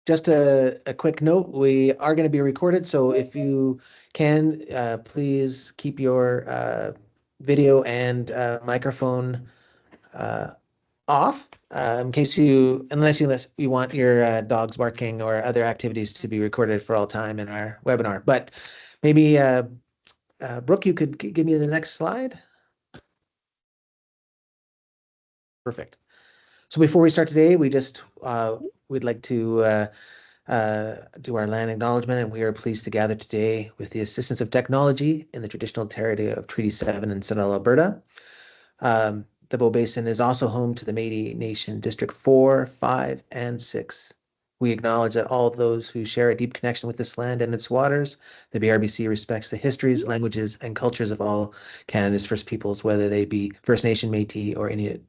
Just a quick note, we are going to be recorded, so if you can, please keep your video and microphone off in case unless you want your dogs barking or other activities to be recorded for all time in our webinar. But maybe, Brooke, you could give me the next slide. Perfect. So before we start today, we'd like to do our land acknowledgement, and we are pleased to gather today with the assistance of technology in the traditional territory of Treaty 7 in Central Alberta. The Bow Basin is also home to the Métis Nation District 4, 5, and 6. We acknowledge that all those who share a deep connection with this land and its waters. The BRBC respects the histories, languages, and cultures of all Canada's First Peoples, whether they be First Nation, Métis, or Inuit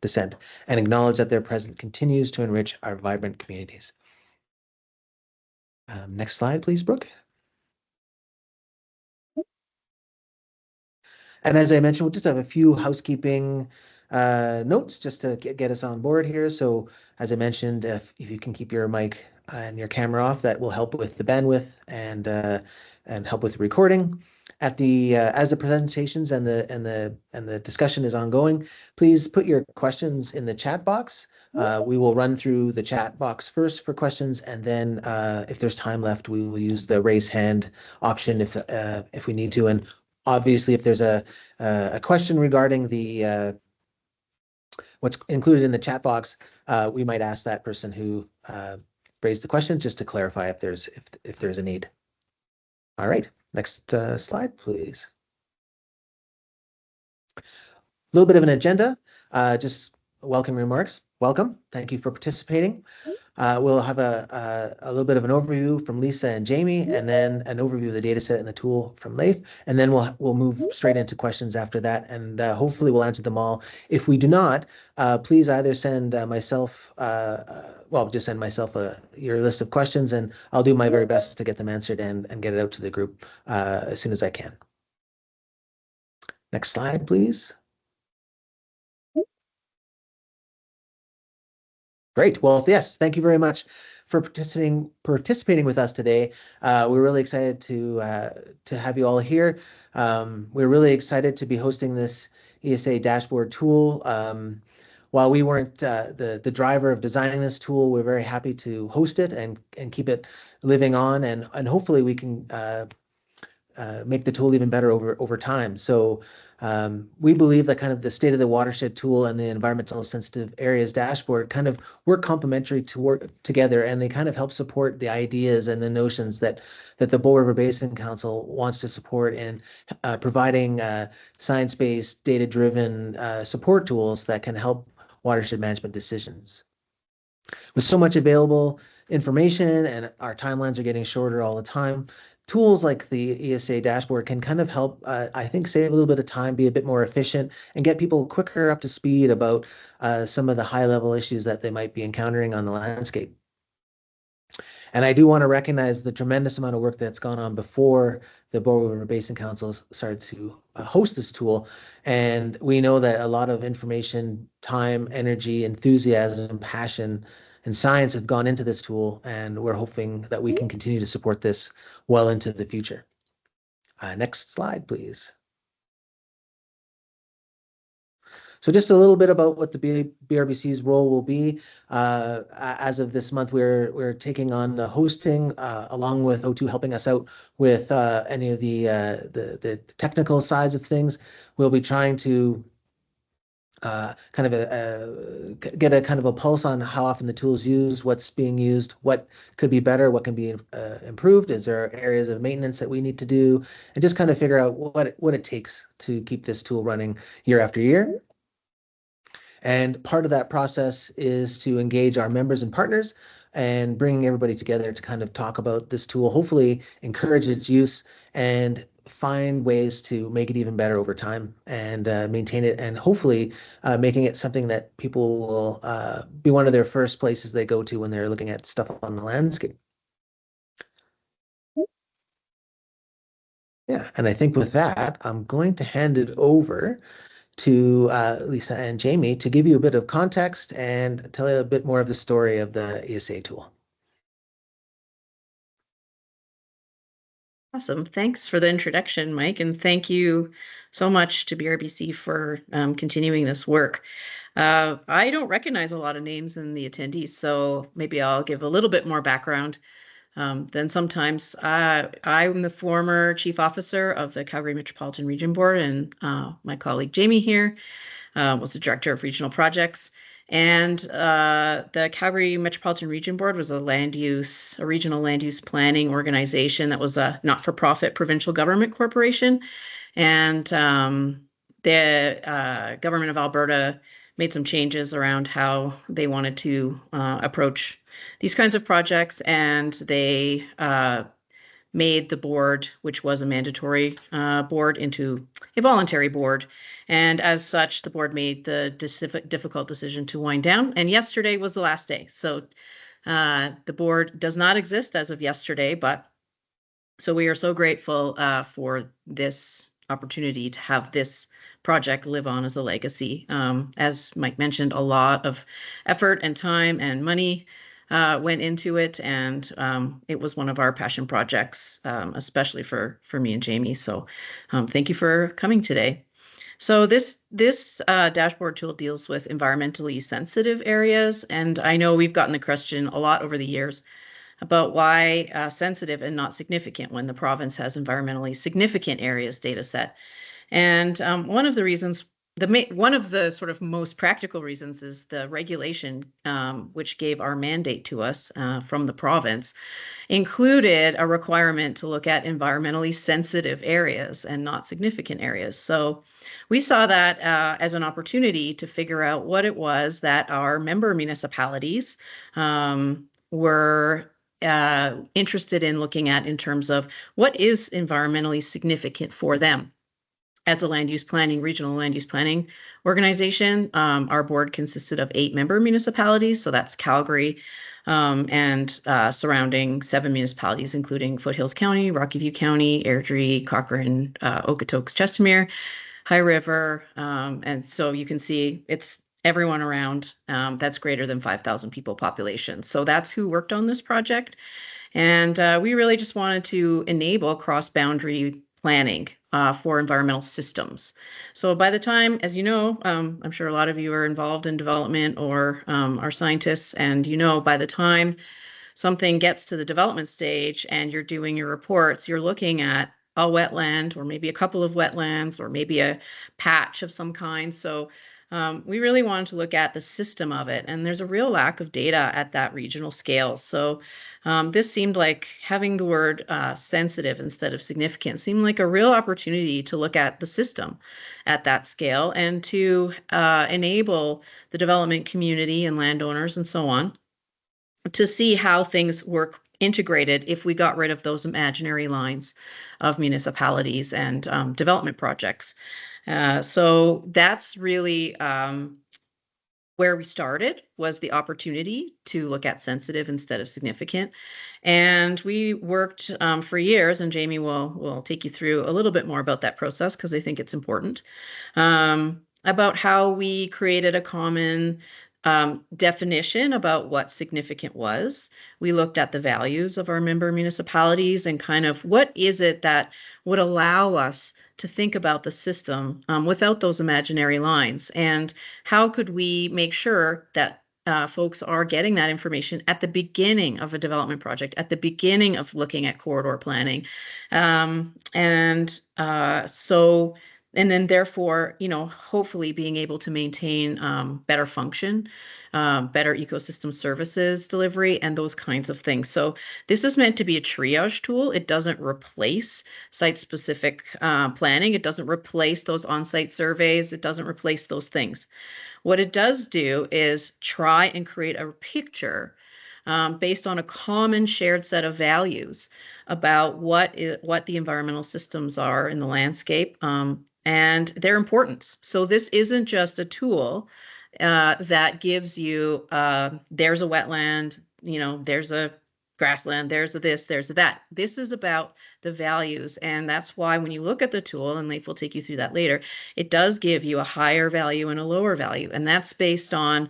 descent, and acknowledge that their presence continues to enrich our vibrant communities. Next slide, please, Brooke. And as I mentioned, we'll just have a few housekeeping notes just to get us on board here. So as I mentioned, if you can keep your mic and your camera off, that will help with the bandwidth and help with the recording. As the presentations and the discussion is ongoing, please put your questions in the chat box. We will run through the chat box first for questions, and then if there's time left, we will use the raise hand option if we need to. And obviously, if there's a question regarding what's included in the chat box, we might ask that person who raised the question just to clarify if there's a need. All right, next slide, please. A little bit of an agenda, just welcome remarks. Welcome. Thank you for participating. We'll have a little bit of an overview from Lisa and Jamie, and then an overview of the data set and the tool from Leif, and then we'll move straight into questions after that, and hopefully we'll answer them all. If we do not, please either send myself, just send myself your list of questions, and I'll do my very best to get them answered and get it out to the group as soon as I can. Next slide, please. Great. Well, yes, thank you very much for participating with us today. We're really excited to have you all here. We're really excited to be hosting this ESA dashboard tool. While we weren't the driver of designing this tool, we're very happy to host it and keep it living on, and hopefully we can make the tool even better over time. So we believe that kind of the state of the watershed tool and the environmental sensitive areas dashboard kind of work complementary to work together, and they kind of help support the ideas and the notions that the Bow River Basin Council wants to support in providing science-based, data-driven support tools that can help watershed management decisions. With so much available information and our timelines are getting shorter all the time, tools like the ESA dashboard can kind of help, I think, save a little bit of time, be a bit more efficient, and get people quicker up to speed about some of the high-level issues that they might be encountering on the landscape. And I do want to recognize the tremendous amount of work that's gone on before the Bow River Basin Council started to host this tool. And we know that a lot of information, time, energy, enthusiasm, passion, and science have gone into this tool, and we're hoping that we can continue to support this well into the future. Next slide, please. So just a little bit about what the BRBC's role will be. As of this month, we're taking on the hosting, along with O2 helping us out with any of the technical sides of things. We'll be trying to kind of get a kind of a pulse on how often the tool is used, what's being used, what could be better, what can be improved. Is there areas of maintenance that we need to do, and just kind of figure out what it takes to keep this tool running year after year. And part of that process is to engage our members and partners and bringing everybody together to kind of talk about this tool, hopefully encourage its use and find ways to make it even better over time and maintain it, and hopefully making it something that people will be one of their first places they go to when they're looking at stuff on the landscape. Yeah, and I think with that, I'm going to hand it over to Lisa and Jamie to give you a bit of context and tell you a bit more of the story of the ESA tool. Awesome. Thanks for the introduction, Mike, and thank you so much to BRBC for continuing this work. I don't recognize a lot of names in the attendees, so maybe I'll give a little bit more background than sometimes. I'm the former chief officer of the Calgary Metropolitan Region Board, and my colleague Jamie here was the director of regional projects. And the Calgary Metropolitan Region Board was a regional land use planning organization that was a not-for-profit provincial government corporation. And the government of Alberta made some changes around how they wanted to approach these kinds of projects, and they made the board, which was a mandatory board, into a voluntary board. And as such, the board made the difficult decision to wind down. And yesterday was the last day. So the board does not exist as of yesterday, but so we are so grateful for this opportunity to have this project live on as a legacy. As Mike mentioned, a lot of effort and time and money went into it, and it was one of our passion projects, especially for me and Jamie. So thank you for coming today. So this dashboard tool deals with environmentally sensitive areas, and I know we've gotten the question a lot over the years about why sensitive and not significant when the province has environmentally significant areas data set. And one of the reasons, one of the sort of most practical reasons is the regulation, which gave our mandate to us from the province, included a requirement to look at environmentally sensitive areas and not significant areas. So we saw that as an opportunity to figure out what it was that our member municipalities were interested in looking at in terms of what is environmentally significant for them. As a regional land use planning organization, our board consisted of 8 member municipalities. So that's Calgary and surrounding 7 municipalities, including Foothills County, Rocky View County, Airdrie, Cochrane, Okotoks, Chestermere, High River. And so you can see it's everyone around that's greater than 5,000 people population. So that's who worked on this project. And we really just wanted to enable cross-boundary planning for environmental systems. So by the time, as you know, I'm sure a lot of you are involved in development or are scientists, and by the time something gets to the development stage and you're doing your reports, you're looking at a wetland or maybe a couple of wetlands or maybe a patch of some kind. So we really wanted to look at the system of it, and there's a real lack of data at that regional scale. So this seemed like having the word sensitive instead of significant seemed like a real opportunity to look at the system at that scale and to enable the development community and landowners and so on to see how things work integrated if we got rid of those imaginary lines of municipalities and development projects. So that's really where we started, was the opportunity to look at sensitive instead of significant. And we worked for years, and Jamie will take you through a little bit more about that process because I think it's important, about how we created a common definition about what significant was. We looked at the values of our member municipalities and kind of what is it that would allow us to think about the system without those imaginary lines, and how could we make sure that folks are getting that information at the beginning of a development project, at the beginning of looking at corridor planning. And then therefore, hopefully being able to maintain better function, better ecosystem services delivery, and those kinds of things. So this is meant to be a triage tool. It doesn't replace site-specific planning. It doesn't replace those on-site surveys. It doesn't replace those things. What it does do is try and create a picture based on a common shared set of values about what the environmental systems are in the landscape and their importance. So this isn't just a tool that gives you, there's a wetland, there's a grassland, there's a this, there's a that. This is about the values. And that's why when you look at the tool, and Leif will take you through that later, it does give you a higher value and a lower value. And that's based on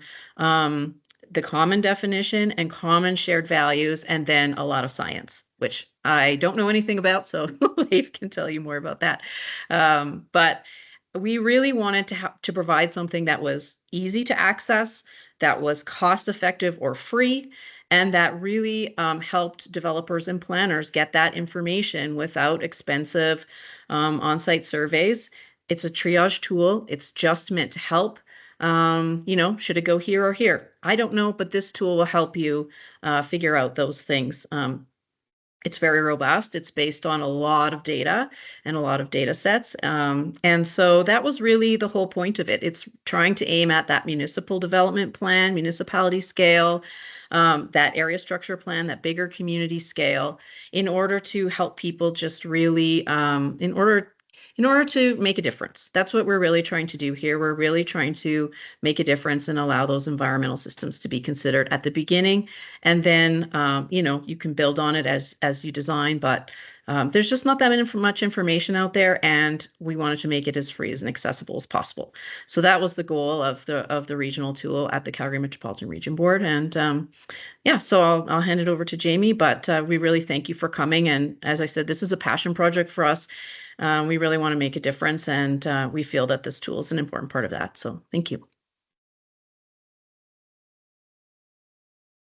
the common definition and common shared values, and then a lot of science, which I don't know anything about. So Leif can tell you more about that. But we really wanted to provide something that was easy to access, that was cost effective or free, and that really helped developers and planners get that information without expensive on-site surveys. It's a triage tool. It's just meant to help. Should it go here or here? I don't know, but this tool will help you figure out those things. It's very robust. It's based on a lot of data and a lot of data sets. And so that was really the whole point of it. It's trying to aim at that municipal development plan, municipality scale, that area structure plan, that bigger community scale, in order to help people just really, in order to make a difference. That's what we're really trying to do here. We're really trying to make a difference and allow those environmental systems to be considered at the beginning. And then, you can build on it as you design, but there's just not that much information out there, and we wanted to make it as free and accessible as possible. So that was the goal of the regional tool at the Calgary Metropolitan Region Board. And so I'll hand it over to Jamie, but we really thank you for coming. And as I said, this is a passion project for us. We really want to make a difference, and we feel that this tool is an important part of that. So thank you.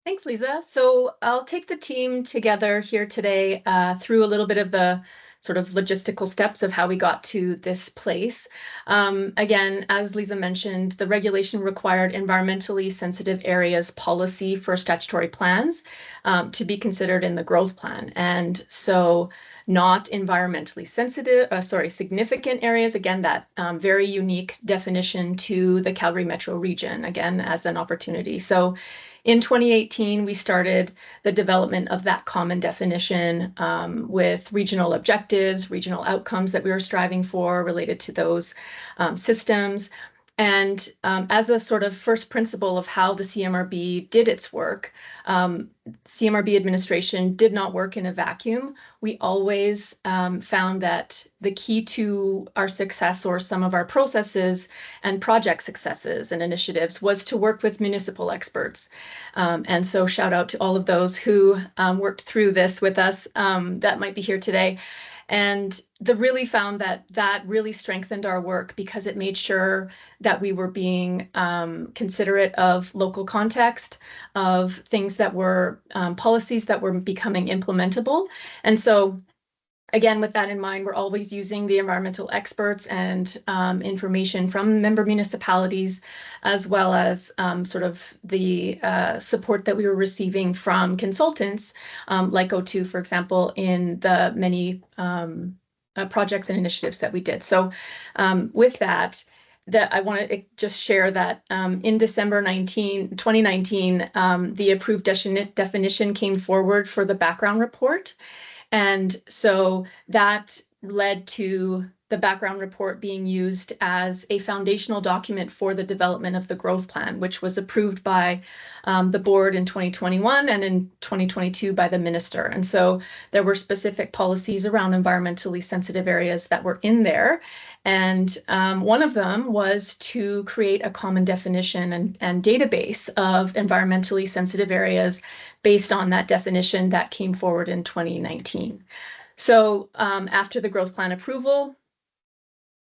Thanks, Lisa. So I'll take the team together here today through a little bit of the sort of logistical steps of how we got to this place. Again, as Lisa mentioned, the regulation required environmentally sensitive areas policy for statutory plans to be considered in the growth plan. And so not environmentally significant areas, again, that very unique definition to the Calgary Metro region, again, as an opportunity. So in 2018, we started the development of that common definition with regional objectives, regional outcomes that we were striving for related to those systems. And as a sort of first principle of how the CMRB did its work, CMRB administration did not work in a vacuum. We always found that the key to our success, or some of our processes and project successes and initiatives, was to work with municipal experts. And so shout out to all of those who worked through this with us that might be here today. And really found that really strengthened our work, because it made sure that we were being considerate of local context, of things that were policies that were becoming implementable. And so again, with that in mind, we're always using the environmental experts and information from member municipalities, as well as sort of the support that we were receiving from consultants like O2, for example, in the many projects and initiatives that we did. So with that I want to just share that in December 2019, the approved definition came forward for the background report. And so that led to the background report being used as a foundational document for the development of the growth plan, which was approved by the board in 2021 and in 2022 by the minister. And so there were specific policies around environmentally sensitive areas that were in there. And one of them was to create a common definition and database of environmentally sensitive areas based on that definition that came forward in 2019. So after the growth plan approval,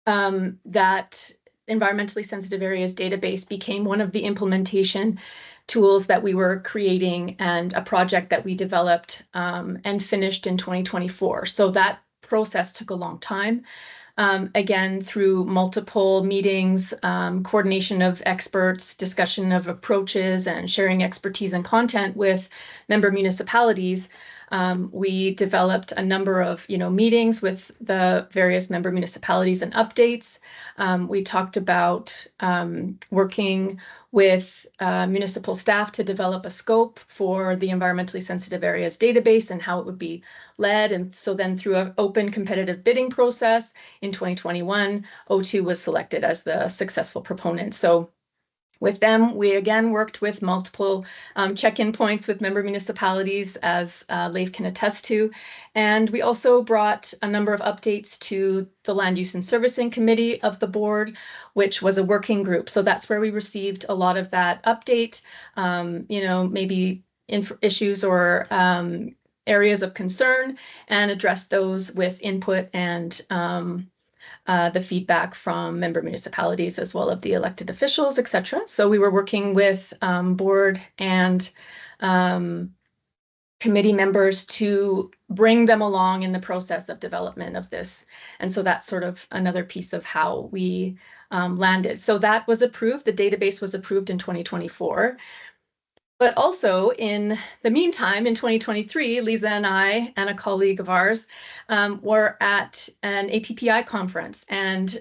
that environmentally sensitive areas database became one of the implementation tools that we were creating, and a project that we developed and finished in 2024. So that process took a long time. Again, through multiple meetings, coordination of experts, discussion of approaches, and sharing expertise and content with member municipalities, we developed a number of meetings with the various member municipalities and updates. We talked about working with municipal staff to develop a scope for the environmentally sensitive areas database and how it would be led. And so then through an open competitive bidding process in 2021, O2 was selected as the successful proponent. So With them, we again worked with multiple check-in points with member municipalities, as Leif can attest to. And we also brought a number of updates to the Land Use and Servicing Committee of the board, which was a working group. So that's where we received a lot of that update, maybe issues or areas of concern, and address those with input and the feedback from member municipalities as well as the elected officials, etc. So we were working with board and committee members to bring them along in the process of development of this. And so that's sort of another piece of how we landed. So that was approved. The database was approved in 2024. But also in the meantime, in 2023, Lisa and I and a colleague of ours were at an APPI conference, and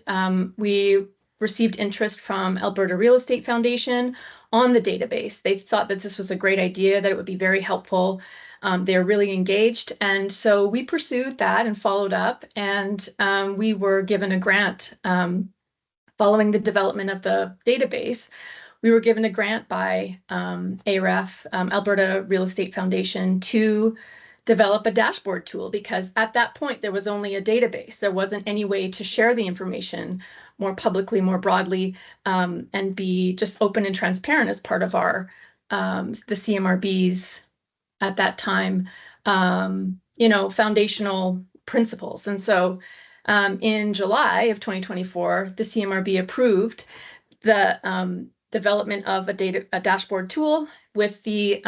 we received interest from Alberta Real Estate Foundation on the database. They thought that this was a great idea, that it would be very helpful. They're really engaged. And so we pursued that and followed up, and we were given a grant following the development of the database. We were given a grant by AREF, Alberta Real Estate Foundation, to develop a dashboard tool, because at that point there was only a database. There wasn't any way to share the information more publicly, more broadly, and be just open and transparent as part of our the CMRB's at that time, foundational principles. And so in July of 2024, the CMRB approved the development of a dashboard tool, with the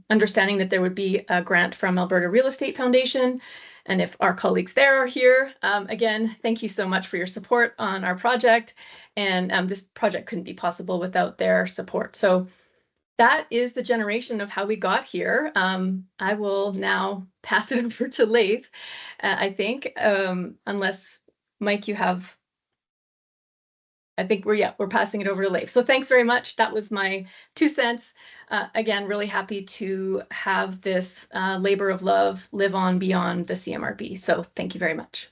understanding that there would be a grant from Alberta Real Estate Foundation. And if our colleagues there are here, again, thank you so much for your support on our project. And this project couldn't be possible without their support. So that is the generation of how we got here. I will now pass it over to Leif, I think, unless, Mike, you have... I think we're passing it over to Leif. So thanks very much. That was my 2 cents. Again, really happy to have this labor of love live on beyond the CMRB. So thank you very much.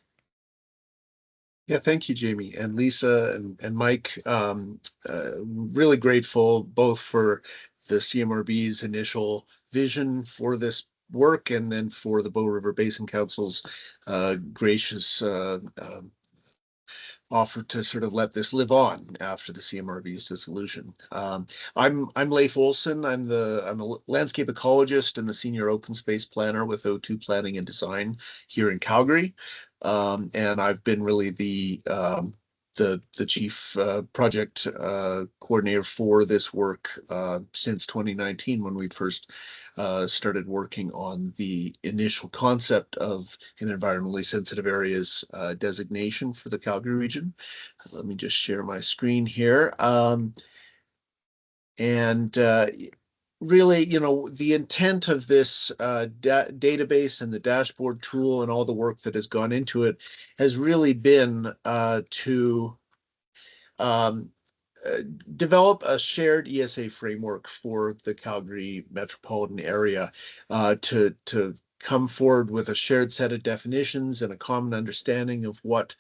Yeah, thank you, Jamie and Lisa and Mike. Really grateful both for the CMRB's initial vision for this work, and then for the Bow River Basin Council's gracious offer to sort of let this live on after the CMRB's dissolution. I'm Leif Olson. I'm a landscape ecologist and the senior open space planner with O2 Planning and Design here in Calgary. And I've been really the chief project coordinator for this work since 2019, when we first started working on the initial concept of an environmentally sensitive areas designation for the Calgary region. Let me just share my screen here. Really, the intent of this database and the dashboard tool and all the work that has gone into it has really been to develop a shared ESA framework for the Calgary metropolitan area, to come forward with a shared set of definitions and a common understanding of what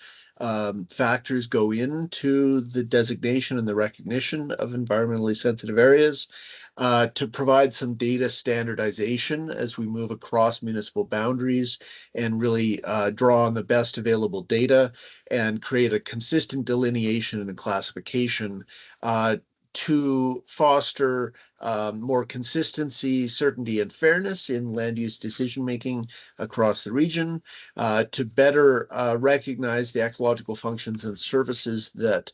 factors go into the designation and the recognition of environmentally sensitive areas, to provide some data standardization as we move across municipal boundaries and really draw on the best available data and create a consistent delineation and classification to foster more consistency, certainty, and fairness in land use decision-making across the region, to better recognize the ecological functions and services that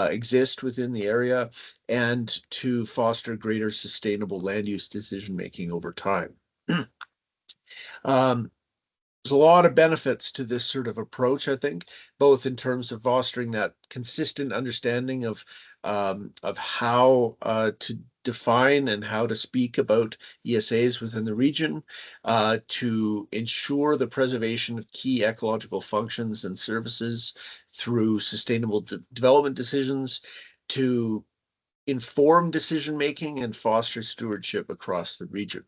exist within the area, and to foster greater sustainable land use decision-making over time. There's a lot of benefits to this sort of approach, I think, both in terms of fostering that consistent understanding of how to define and how to speak about ESAs within the region, to ensure the preservation of key ecological functions and services through sustainable development decisions, to inform decision-making and foster stewardship across the region.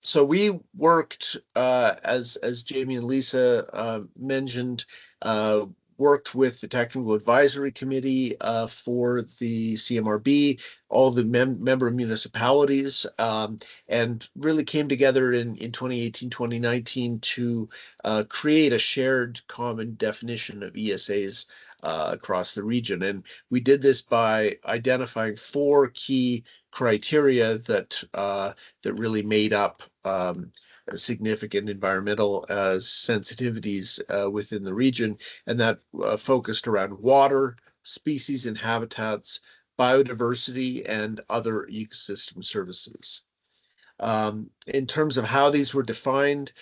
So we worked, as Jamie and Lisa mentioned, worked with the Technical Advisory Committee for the CMRB, all the member municipalities, and really came together in 2018, 2019 to create a shared common definition of ESAs across the region. And we did this by identifying 4 key criteria that really made up significant environmental sensitivities within the region, and that focused around water, species and habitats, biodiversity, and other ecosystem services. In terms of how these were defined,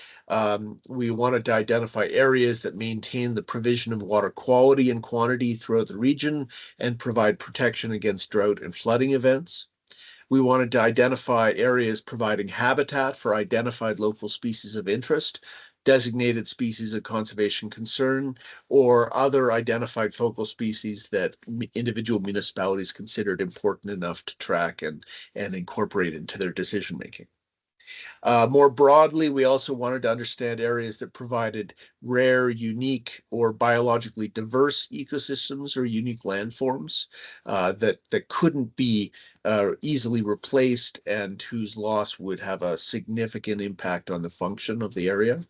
we wanted to identify areas that maintain the provision of water quality and quantity throughout the region and provide protection against drought and flooding events. We wanted to identify areas providing habitat for identified local species of interest, designated species of conservation concern, or other identified focal species that individual municipalities considered important enough to track and incorporate into their decision-making. More broadly, we also wanted to understand areas that provided rare, unique, or biologically diverse ecosystems or unique landforms that couldn't be easily replaced and whose loss would have a significant impact on the function of the area.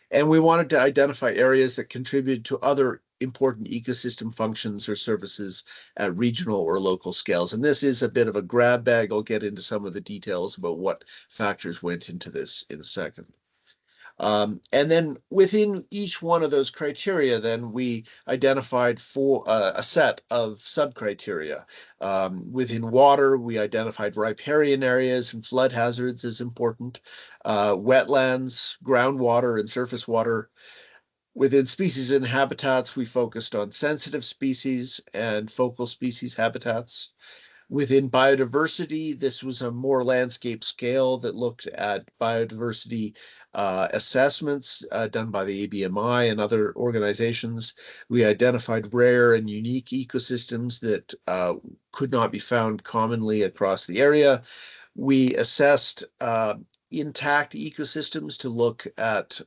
And we wanted to identify areas that contributed to other important ecosystem functions or services at regional or local scales. And this is a bit of a grab bag. I'll get into some of the details about what factors went into this in a second. And then within each one of those criteria, then we identified a set of sub-criteria. Within water, we identified riparian areas and flood hazards as important, wetlands, groundwater, and surface water. Within species and habitats, we focused on sensitive species and focal species habitats. Within biodiversity, this was a more landscape scale that looked at biodiversity assessments done by the ABMI and other organizations. We identified rare and unique ecosystems that could not be found commonly across the area. We assessed intact ecosystems to look at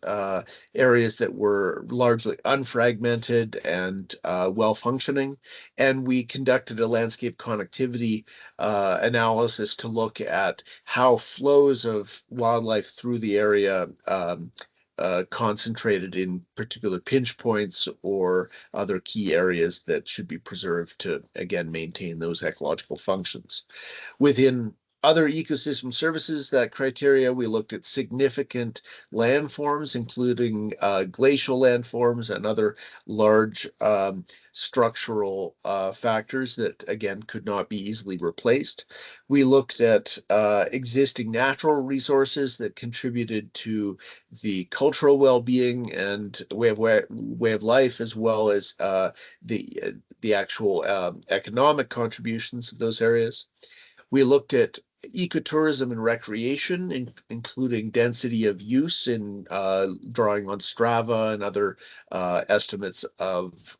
areas that were largely unfragmented and well-functioning. And we conducted a landscape connectivity analysis to look at how flows of wildlife through the area concentrated in particular pinch points or other key areas that should be preserved to, again, maintain those ecological functions. Within other ecosystem services, that criteria, we looked at significant landforms, including glacial landforms and other large structural factors that, again, could not be easily replaced. We looked at existing natural resources that contributed to the cultural well-being and way of life, as well as the actual economic contributions of those areas. We looked at ecotourism and recreation, including density of use in drawing on Strava and other estimates of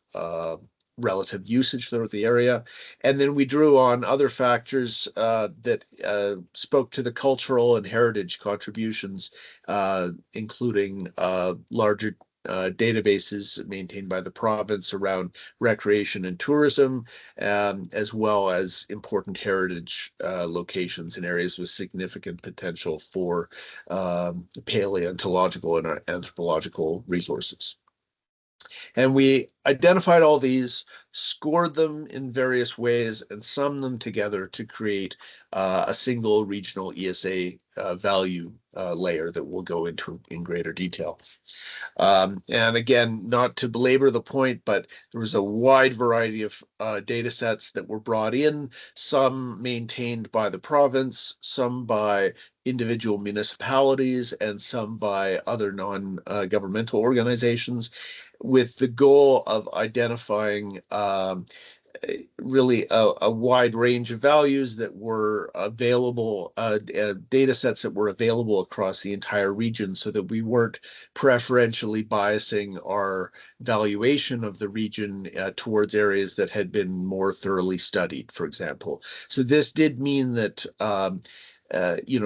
relative usage throughout the area. And then we drew on other factors that spoke to the cultural and heritage contributions, including larger databases maintained by the province around recreation and tourism, as well as important heritage locations in areas with significant potential for paleontological and anthropological resources. And we identified all these, scored them in various ways, and summed them together to create a single regional ESA value layer that we'll go into in greater detail. And again, not to belabor the point, but there was a wide variety of data sets that were brought in, some maintained by the province, some by individual municipalities, and some by other non-governmental organizations, with the goal of identifying really a wide range of values that were available, data sets that were available across the entire region, so that we weren't preferentially biasing our valuation of the region towards areas that had been more thoroughly studied, for example. So this did mean that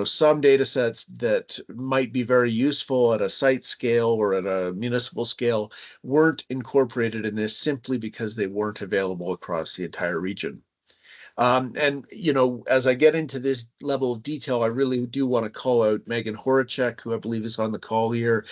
some data sets that might be very useful at a site scale or at a municipal scale weren't incorporated in this simply because they weren't available across the entire region. And, as I get into this level of detail, I really do want to call out Megan Horacek, who I believe is on the call here.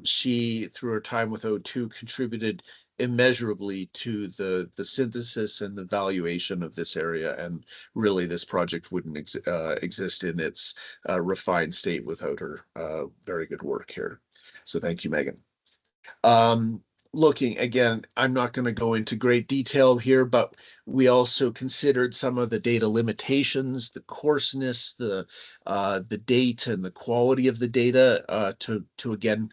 She, through her time with O2, contributed immeasurably to the synthesis and the valuation of this area. And really, this project wouldn't exist in its refined state without her very good work here. So thank you, Megan. Looking again, I'm not going to go into great detail here, but we also considered some of the data limitations, the coarseness, the date and the quality of the data to again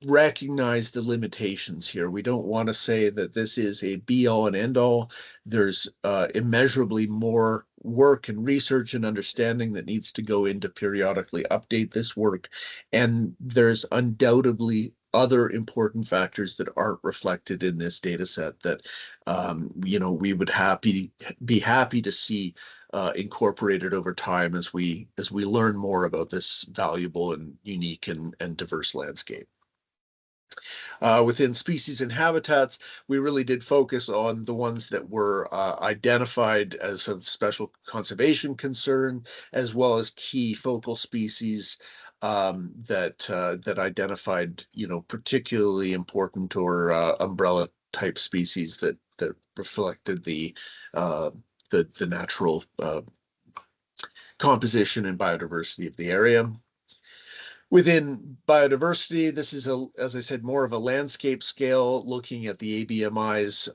recognize the limitations here. We don't want to say that this is a be all and end all. There's immeasurably more work and research and understanding that needs to go into periodically update this work. And there's undoubtedly other important factors that aren't reflected in this data set that we would be happy to see incorporated over time as we learn more about this valuable and unique and diverse landscape. Within species and habitats, we really did focus on the ones that were identified as of special conservation concern, as well as key focal species that identified, particularly important or umbrella type species that reflected the natural composition and biodiversity of the area. Within biodiversity, this is, as I said, more of a landscape scale, looking at the ABMI's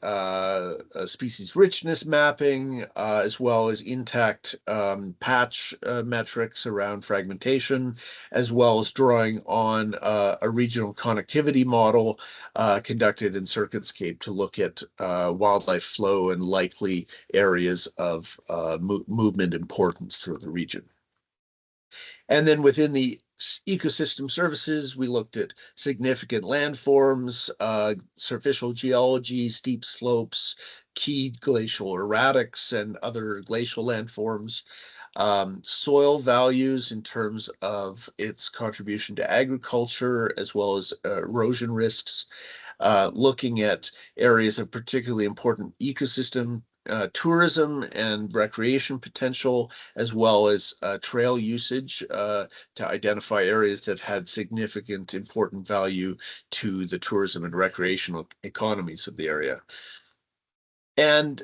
species richness mapping, as well as intact patch metrics around fragmentation, as well as drawing on a regional connectivity model conducted in Circuitscape to look at wildlife flow and likely areas of movement importance through the region. And then within the ecosystem services, we looked at significant landforms, surficial geology, steep slopes, key glacial erratics, and other glacial landforms, soil values in terms of its contribution to agriculture, as well as erosion risks, looking at areas of particularly important ecosystem tourism and recreation potential, as well as trail usage to identify areas that had significant important value to the tourism and recreational economies of the area. And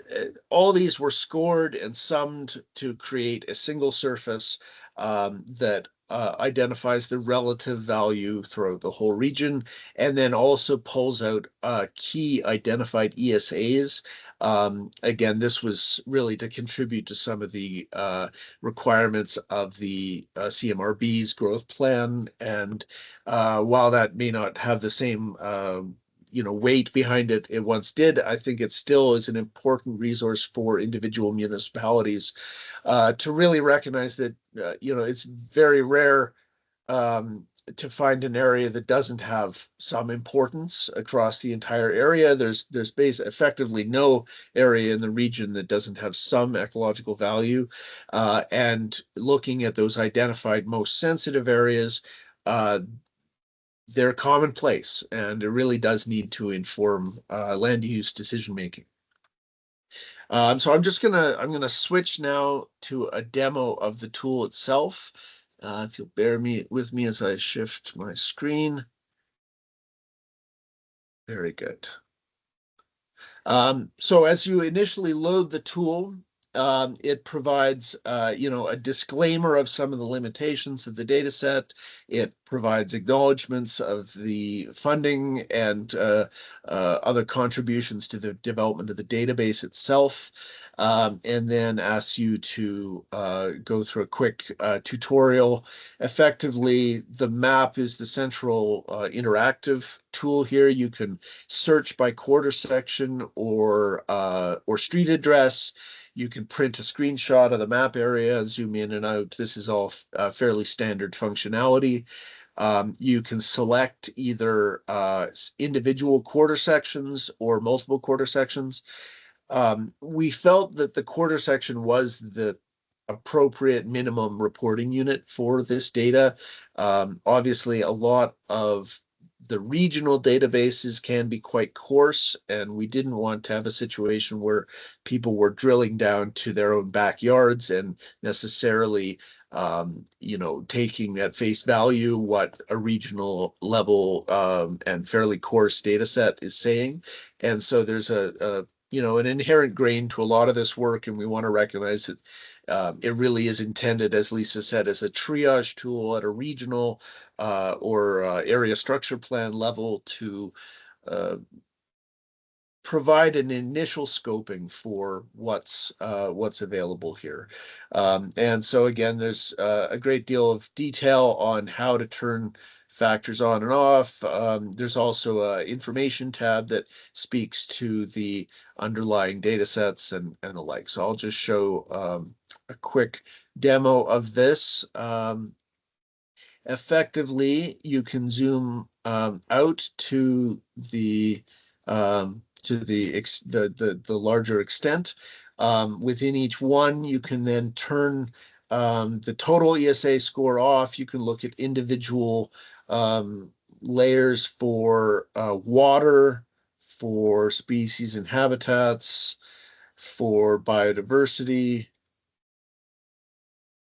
all these were scored and summed to create a single surface that identifies the relative value throughout the whole region, and then also pulls out key identified ESAs. Again, this was really to contribute to some of the requirements of the CMRB's growth plan. And while that may not have the same weight behind it once did, I think it still is an important resource for individual municipalities to really recognize that it's very rare to find an area that doesn't have some importance across the entire area. There's effectively no area in the region that doesn't have some ecological value, and looking at those identified most sensitive areas, they're commonplace, and it really does need to inform land use decision making. So I'm gonna switch now to a demo of the tool itself. If you'll bear with me as I shift my screen. Very good. So as you initially load the tool, it provides a disclaimer of some of the limitations of the data set. It provides acknowledgements of the funding and other contributions to the development of the database itself, and then asks you to go through a quick tutorial. Effectively, the map is the central interactive tool here. You can search by quarter section or street address. You can print a screenshot of the map area, zoom in and out. This is all fairly standard functionality. You can select either individual quarter sections or multiple quarter sections. We felt that the quarter section was the appropriate minimum reporting unit for this data. Obviously, a lot of the regional databases can be quite coarse, and we didn't want to have a situation where people were drilling down to their own backyards and necessarily taking at face value what a regional level and fairly coarse data set is saying. And so there's an inherent grain to a lot of this work, and we want to recognize that it really is intended, as Lisa said, as a triage tool at a regional or area structure plan level to provide an initial scoping for what's available here. And so again, there's a great deal of detail on how to turn factors on and off. There's also an information tab that speaks to the underlying data sets and the like. So I'll just show a quick demo of this. Effectively, you can zoom out to the larger extent. Within each one, you can then turn the total ESA score off. You can look at individual layers for water, for species and habitats, for biodiversity,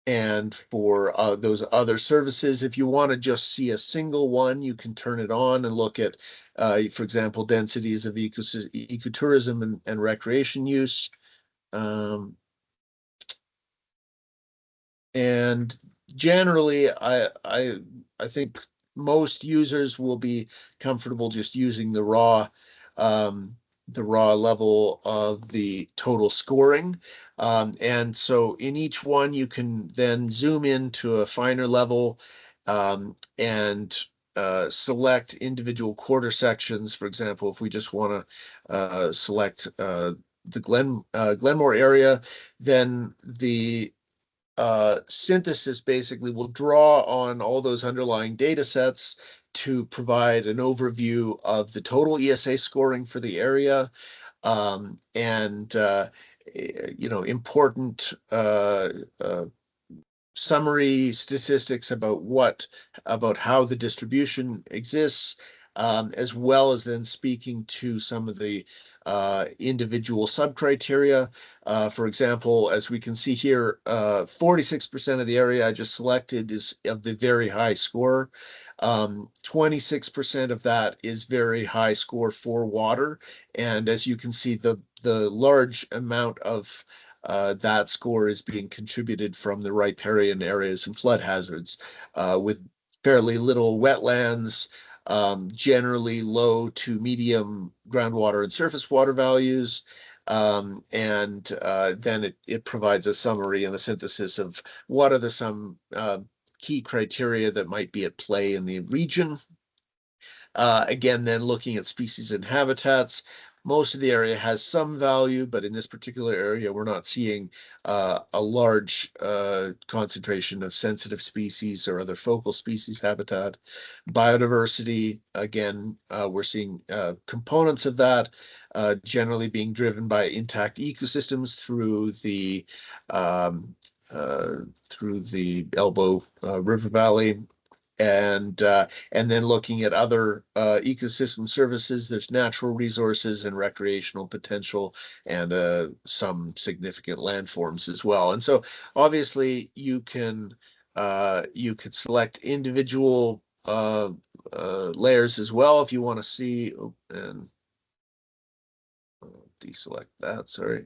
and for those other services. If you want to just see a single one, you can turn it on and look at, for example, densities of ecotourism and recreation use. And generally, I think most users will be comfortable just using the raw level of the total scoring. And so in each one, you can then zoom into a finer level and select individual quarter sections. For example, if we just want to select the Glenmore area, then the synthesis basically will draw on all those underlying data sets to provide an overview of the total ESA scoring for the area, and important summary statistics about how the distribution exists, as well as then speaking to some of the individual sub-criteria. For example, as we can see here, 46% of the area I just selected is of the very high score. 26% of that is very high score for water. And as you can see, the large amount of that score is being contributed from the riparian areas and flood hazards, with fairly little wetlands, generally low to medium groundwater and surface water values. And then it provides a summary and a synthesis of what are some key criteria that might be at play in the region. Again, then looking at species and habitats, most of the area has some value, but in this particular area, we're not seeing a large concentration of sensitive species or other focal species habitat. Biodiversity, again, we're seeing components of that generally being driven by intact ecosystems through the Elbow River Valley. And then looking at other ecosystem services, there's natural resources and recreational potential, and some significant landforms as well. And so obviously you could select individual layers as well if you want to see, and deselect that, sorry.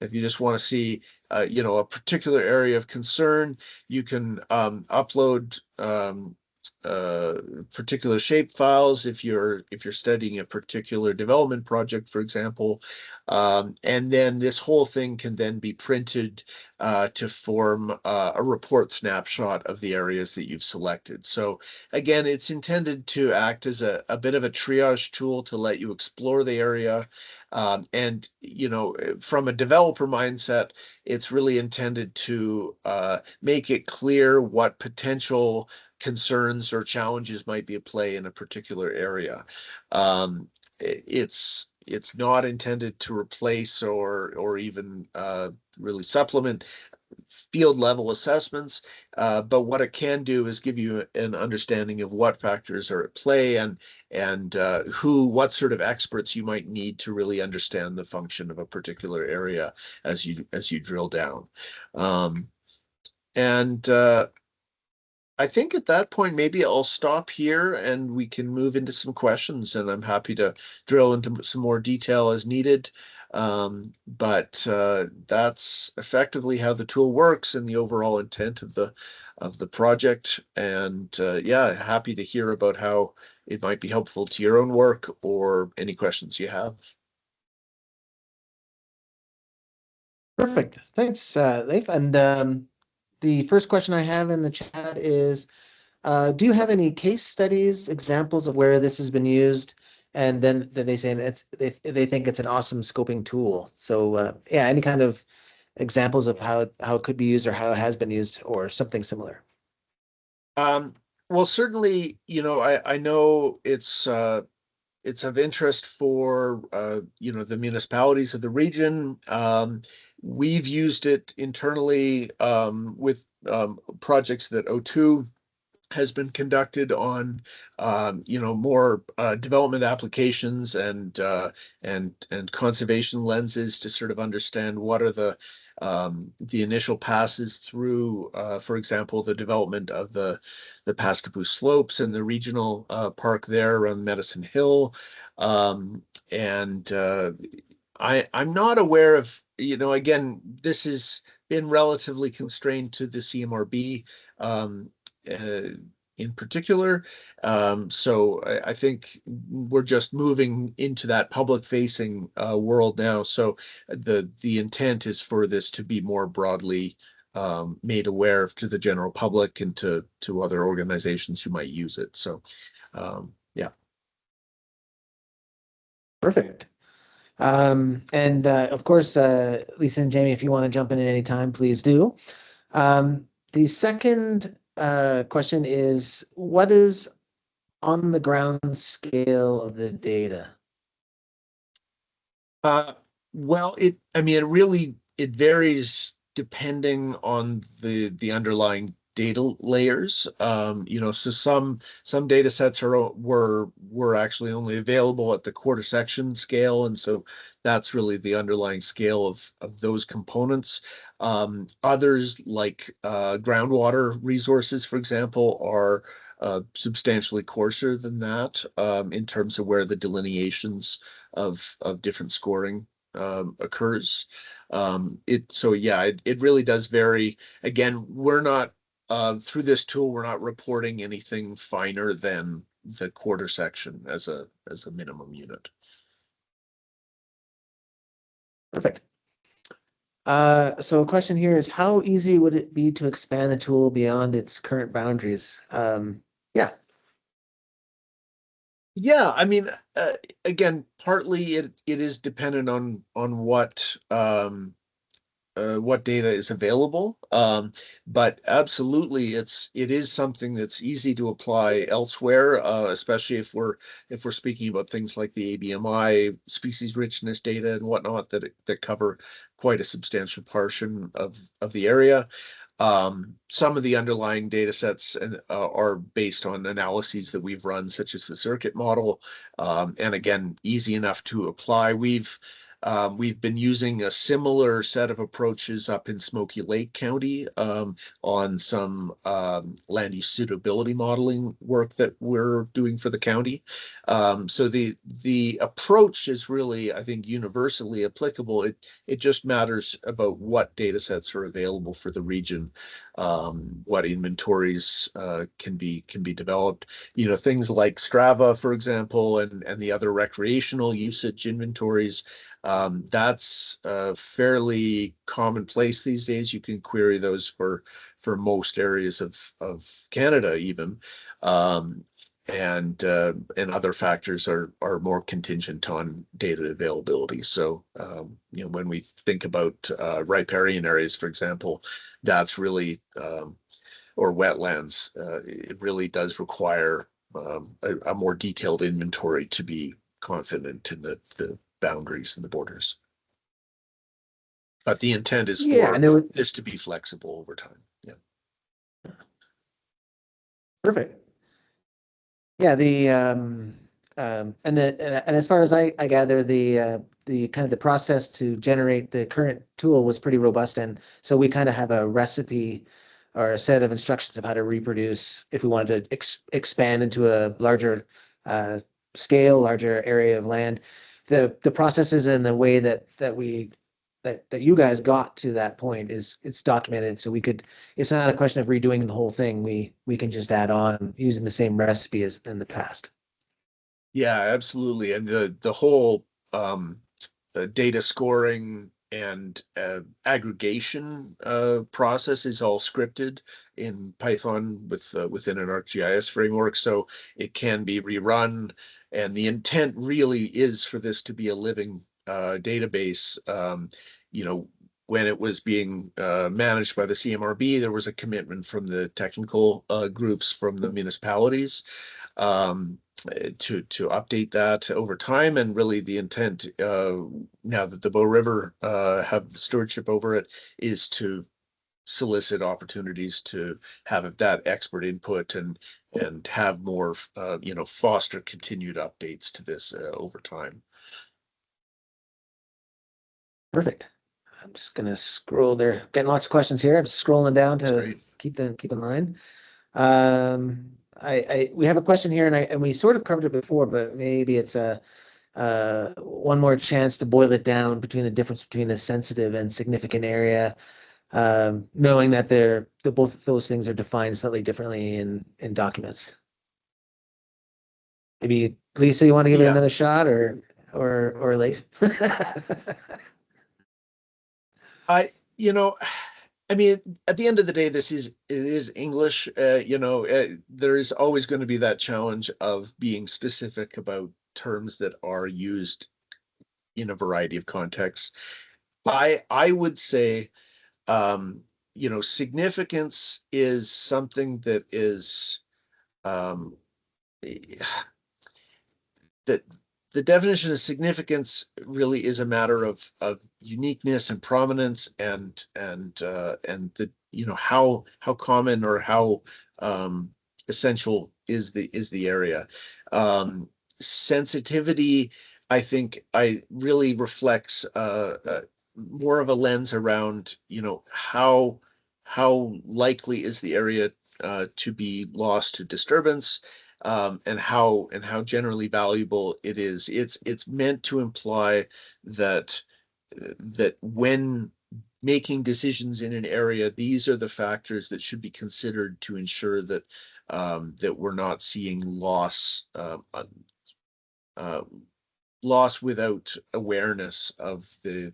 If you just want to see, a particular area of concern, you can upload particular shape files if you're studying a particular development project, for example, and then this whole thing can then be printed to form a report snapshot of the areas that you've selected. So again, it's intended to act as a bit of a triage tool to let you explore the area. And from a developer mindset, it's really intended to make it clear what potential concerns or challenges might be at play in a particular area. It's It's not intended to replace or even really supplement field level assessments, but what it can do is give you an understanding of what factors are at play and what sort of experts you might need to really understand the function of a particular area as you drill down. And I think at that point, maybe I'll stop here and we can move into some questions, and I'm happy to drill into some more detail as needed. But that's effectively how the tool works and the overall intent of the project. And yeah, happy to hear about how it might be helpful to your own work or any questions you have. Perfect. Thanks, Leif. And the first question I have in the chat is, do you have any case studies, examples of where this has been used? And then they say they think it's an awesome scoping tool. So yeah, any kind of examples of how it could be used or how it has been used or something similar. Well, certainly, I know it's of interest for the municipalities of the region. We've used it internally with projects that O2 has been conducted on more development applications and conservation lenses to sort of understand what are the initial passes through, for example, the development of the Paskapoo Slopes and the regional park there around Medicine Hill. And I'm not aware of, again, this has been relatively constrained to the CMRB in particular. So I think we're just moving into that public facing world now. So the intent is for this to be more broadly made aware to the general public and to other organizations who might use it. So yeah. Perfect. And of course, Lisa and Jamie, if you want to jump in at any time, please do. The second question is, what is on the ground scale of the data? Well, it varies depending on the underlying data layers. So some data sets were actually only available at the quarter section scale, and so that's really the underlying scale of those components. Others, like groundwater resources, for example, are substantially coarser than that in terms of where the delineations of different scoring occurs. It really does vary. Again, we're not through this tool, we're not reporting anything finer than the quarter section as a minimum unit. Perfect. So a question here is, how easy would it be to expand the tool beyond its current boundaries? Yeah. Yeah, again, partly it is dependent on what data is available. But absolutely, it is something that's easy to apply elsewhere, especially if we're speaking about things like the ABMI species richness data and whatnot that cover quite a substantial portion of the area. Some of the underlying data sets are based on analyses that we've run, such as the circuit model, and again, easy enough to apply. We've been using a similar set of approaches up in Smoky Lake County on some land use suitability modeling work that we're doing for the county. So the approach is really, I think, universally applicable. It just matters about what data sets are available for the region, what inventories can be developed. Things like Strava, for example, and the other recreational usage inventories. That's fairly commonplace these days. You can query those for most areas of Canada even. And other factors are more contingent on data availability. So when we think about riparian areas, for example, that's really or wetlands, it really does require a more detailed inventory to be confident in the boundaries and the borders. But the intent is Yeah, for this to be flexible over time. Yeah. Perfect. Yeah, and as far as I gather, the kind of the process to generate the current tool was pretty robust, and so we kind of have a recipe or a set of instructions of how to reproduce if we wanted to expand into a larger scale, larger area of land. The processes and the way that you guys got to that point it's documented, so it's not a question of redoing the whole thing. We can just add on using the same recipe as in the past. Yeah, absolutely. And the whole data scoring and aggregation process is all scripted in Python within an ArcGIS framework, so it can be rerun. And the intent really is for this to be a living database. When it was being managed by the CMRB, there was a commitment from the technical groups from the municipalities to update that over time. And really the intent now that the Bow River have stewardship over it is to solicit opportunities to have that expert input and have more foster continued updates to this over time. Perfect. I'm just gonna scroll there. Getting lots of questions here. I'm scrolling down to keep in mind. We have a question here, and we sort of covered it before, but maybe it's one more chance to boil it down between the difference between a sensitive and significant area, knowing that both of those things are defined slightly differently in documents. Maybe Lisa, you want to give it another shot, or Leif? I mean, at the end of the day, it is English. There is always going to be that challenge of being specific about terms that are used in a variety of contexts. I would say, significance is something that is that the definition of significance really is a matter of uniqueness and prominence and the how common or how essential is the area. Sensitivity, I think, really reflects more of a lens around how likely is the area to be lost to disturbance. And how generally valuable it is. It's meant to imply that when making decisions in an area, these are the factors that should be considered to ensure that that we're not seeing loss without awareness of the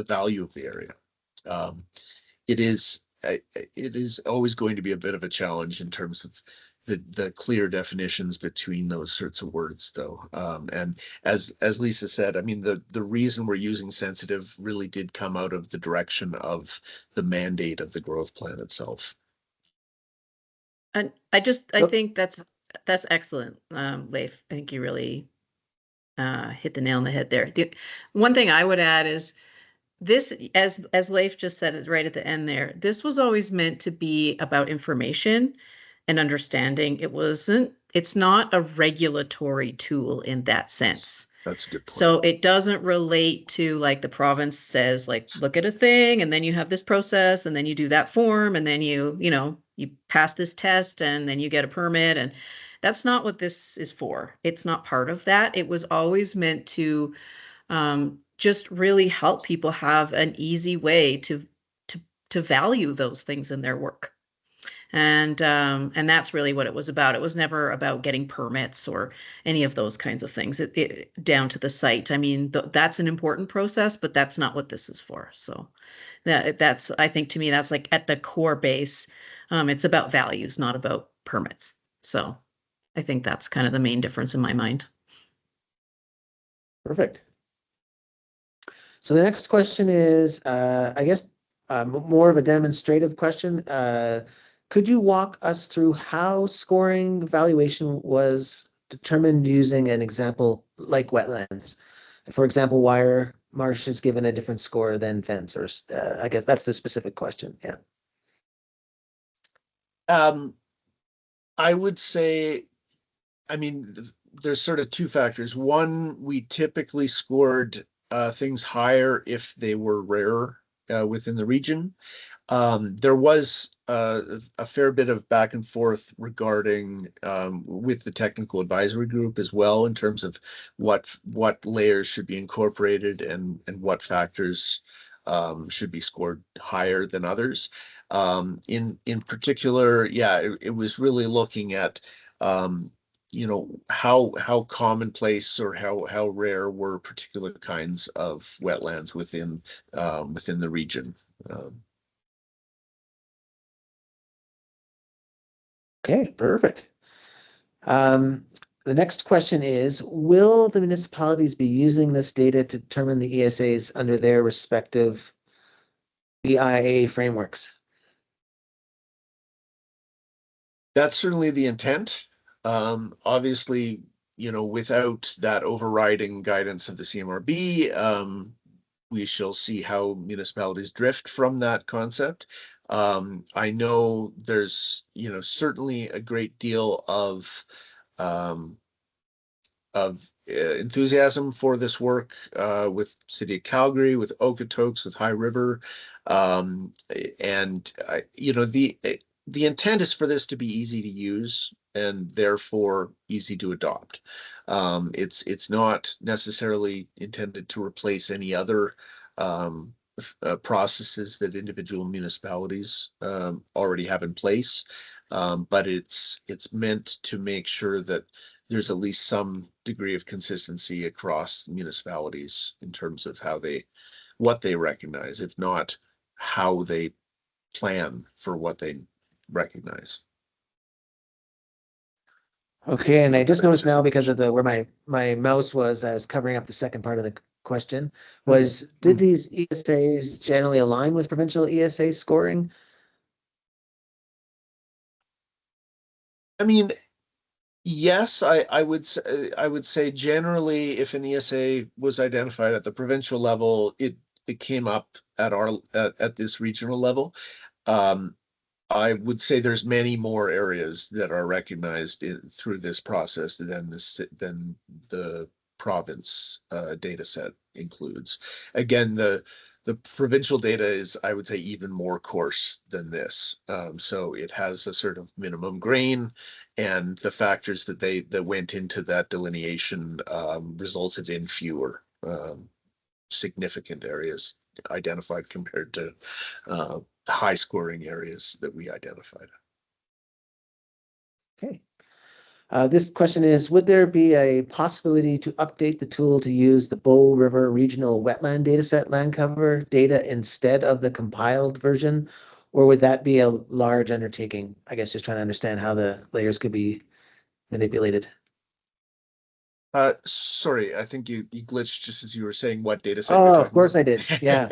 value of the area. It is always going to be a bit of a challenge in terms of the clear definitions between those sorts of words, though. And as Lisa said, I mean, the reason we're using sensitive really did come out of the direction of the mandate of the growth plan itself. And I think that's excellent, Leif. I think you really hit the nail on the head there. The one thing I would add is this, as Leif just said it right at the end there, this was always meant to be about information and understanding. It's not a regulatory tool in that sense. That's a good point. So it doesn't relate to, like, the province says, like, look at a thing and then you have this process and then you do that form and then you pass this test and then you get a permit. And that's not what this is for. It's not part of that. It was always meant to just really help people have an easy way to value those things in their work. And that's really what it was about. It was never about getting permits or any of those kinds of things. It down to the site. I mean, that's an important process, but that's not what this is for. So that's, I think, to me, that's like at the core base. It's about values, not about permits. So I think that's kind of the main difference in my mind. Perfect. So the next question is, I guess, more of a demonstrative question. Could you walk us through how scoring valuation was determined using an example like wetlands? For example, why are marshes given a different score than fence? Or I guess that's the specific question. Yeah. I would say, I mean, there's sort of two factors. One, we typically scored things higher if they were rarer within the region. There was a fair bit of back and forth regarding with the technical advisory group as well, in terms of what layers should be incorporated and what factors should be scored higher than others. In particular, yeah, it was really looking at you know, how commonplace or how rare were particular kinds of wetlands within within the region. Okay, perfect. The next question is, will the municipalities be using this data to determine the ESAs under their respective BIA frameworks? That's certainly the intent. Obviously, you know, without that overriding guidance of the CMRB, we shall see how municipalities drift from that concept. I know there's, you know, certainly a great deal of um, enthusiasm for this work with City of Calgary, with Okotoks, with High River, and you know, the intent is for this to be easy to use and therefore easy to adopt. It's not necessarily intended to replace any other processes that individual municipalities already have in place, but it's meant to make sure that there's at least some degree of consistency across municipalities in terms of what they recognize, if not how they plan for what they recognize. Okay, and I just noticed now because of where my mouse was, I was covering up the second part of the question, was did these ESAs generally align with provincial ESA scoring? I mean, yes, I would say generally, if an ESA was identified at the provincial level, it came up at at this regional level. I would say there's many more areas that are recognized through this process than the province data set includes. Again, the provincial data is, I would say, even more coarse than this. So it has a sort of minimum grain, and the factors that went into that delineation resulted in fewer significant areas identified compared to high scoring areas that we identified. Okay. This question is, would there be a possibility to update the tool to use the Bow River Regional Wetland Dataset land cover data instead of the compiled version? Or would that be a large undertaking? I guess just trying to understand how the layers could be manipulated. Sorry, I think you glitched just as you were saying what data set you're Oh, talking of course about. I did. Yeah.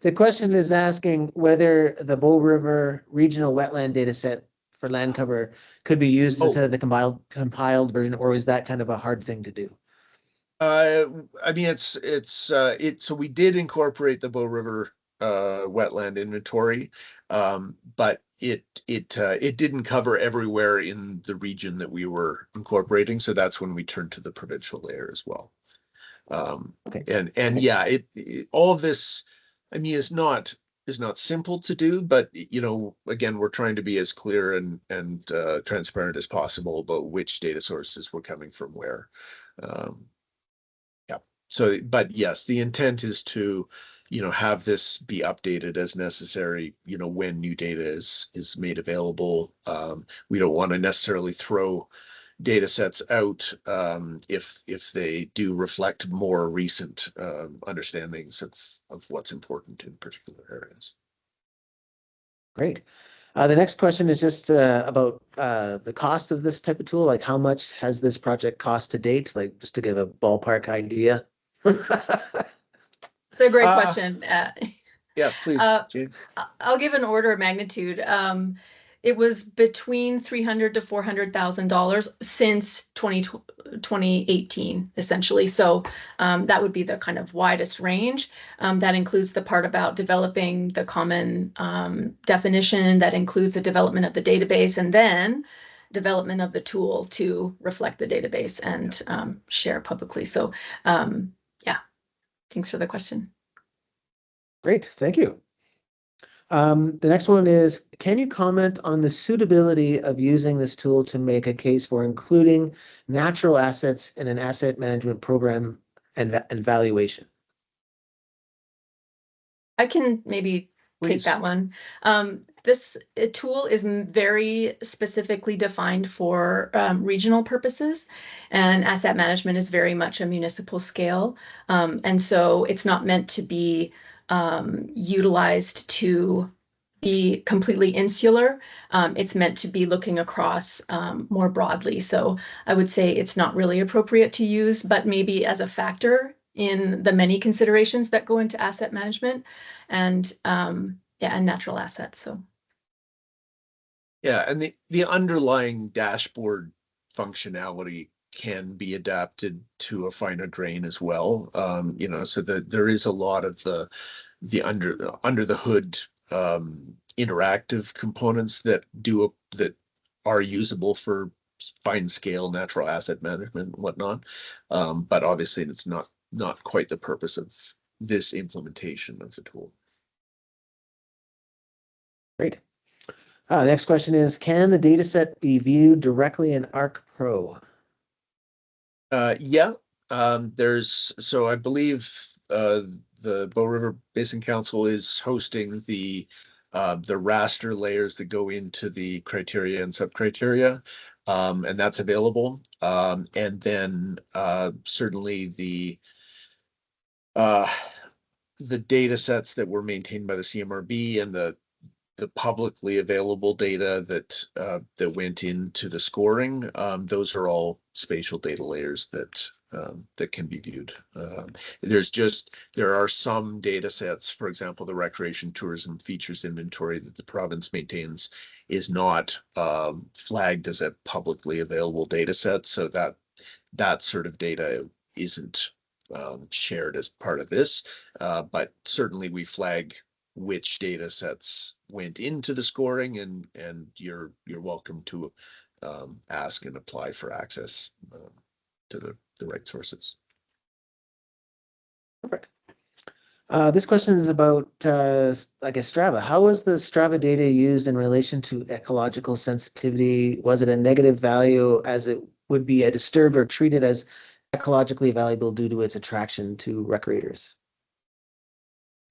The question is asking whether the Bow River Regional Wetland Dataset for land cover could be used Oh. instead of the compiled version, or is that kind of a hard thing to do? I mean, so we did incorporate the Bow River wetland inventory, but it didn't cover everywhere in the region that we were incorporating. So that's when we turned to the provincial layer as well. Okay. And yeah, all of this, I mean, is not simple to do, but you know, again, we're trying to be as clear and transparent as possible about which data sources were coming from where. Yeah. So, but yes, the intent is to, you know, have this be updated as necessary, you know, when new data is made available. We don't want to necessarily throw data sets out if they do reflect more recent understandings of what's important in particular areas. Great. The next question is just about the cost of this type of tool. Like, how much has this project cost to date? Like, just to give a ballpark idea. It's a great question. Yeah, please, Jane. I'll give an order of magnitude. it was between $300,000 to $400,000 since 2018, essentially. So that would be the kind of widest range. That includes the part about developing the common definition, that includes the development of the database, and then development of the tool to reflect the database and share publicly. So yeah, thanks for the question. Great, thank you. The next one is, can you comment on the suitability of using this tool to make a case for including natural assets in an asset management program and valuation? I can maybe take that one. This tool is very specifically defined for regional purposes, and asset management is very much a municipal scale. And so it's not meant to be utilized to be completely insular. It's meant to be looking across more broadly. So I would say it's not really appropriate to use, but maybe as a factor in the many considerations that go into asset management and and natural assets. So yeah, and the underlying dashboard functionality can be adapted to a finer grain as well. You know, so that there is a lot of the under the hood interactive components that are usable for fine scale natural asset management and whatnot. But obviously it's not quite the purpose of this implementation of the tool. Great. Next question is, can the data set be viewed directly in ArcPro? Yeah, so I believe the Bow River Basin Council is hosting the raster layers that go into the criteria and subcriteria, and that's available. And then certainly the data sets that were maintained by the CMRB and the publicly available data that went into the scoring, those are all spatial data layers that can be viewed. There are some data sets, for example, the recreation tourism features inventory that the province maintains is not flagged as a publicly available data set, so that sort of data isn't shared as part of this, but certainly we flag which data sets went into the scoring, and you're welcome to ask and apply for access to the right sources. Perfect. This question is about, I guess, Strava. How was the Strava data used in relation to ecological sensitivity? Was it a negative value, as it would be a disturbed, or treated as ecologically valuable due to its attraction to recreators?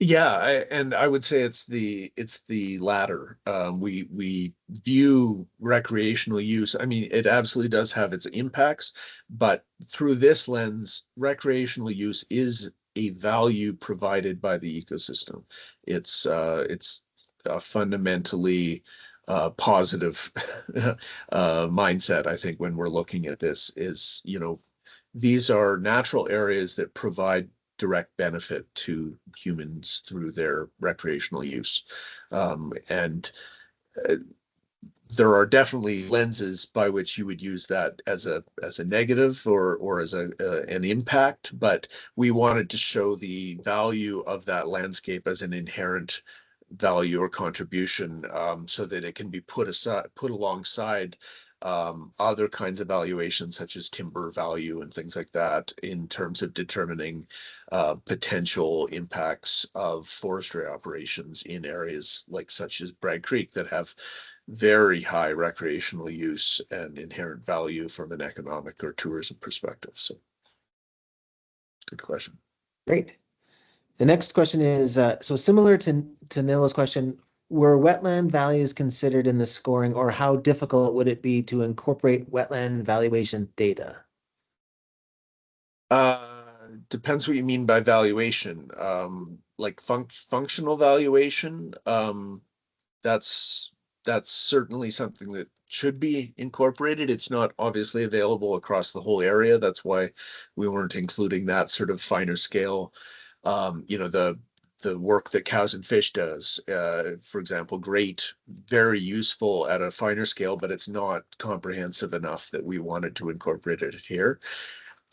Yeah, I would say it's the latter. We view recreational use. I mean, it absolutely does have its impacts, but through this lens, recreational use is a value provided by the ecosystem. It's a fundamentally positive mindset. I think when we're looking at this is, you know, these are natural areas that provide direct benefit to humans through their recreational use. And there are definitely lenses by which you would use that as a negative or as an impact, but we wanted to show the value of that landscape as an inherent value or contribution, so that it can be put alongside other kinds of valuations such as timber value and things like that, in terms of determining potential impacts of forestry operations in areas like such as Bragg Creek that have very high recreational use and inherent value from an economic or tourism perspective. So good question. Great. The next question is, so similar to Nilo's question, were wetland values considered in the scoring, or how difficult would it be to incorporate wetland valuation data? Depends what you mean by valuation. Like functional valuation, that's certainly something that should be incorporated. It's not obviously available across the whole area. That's why we weren't including that sort of finer scale. You know, the the work that Cows and Fish does, for example, great, very useful at a finer scale, but it's not comprehensive enough that we wanted to incorporate it here.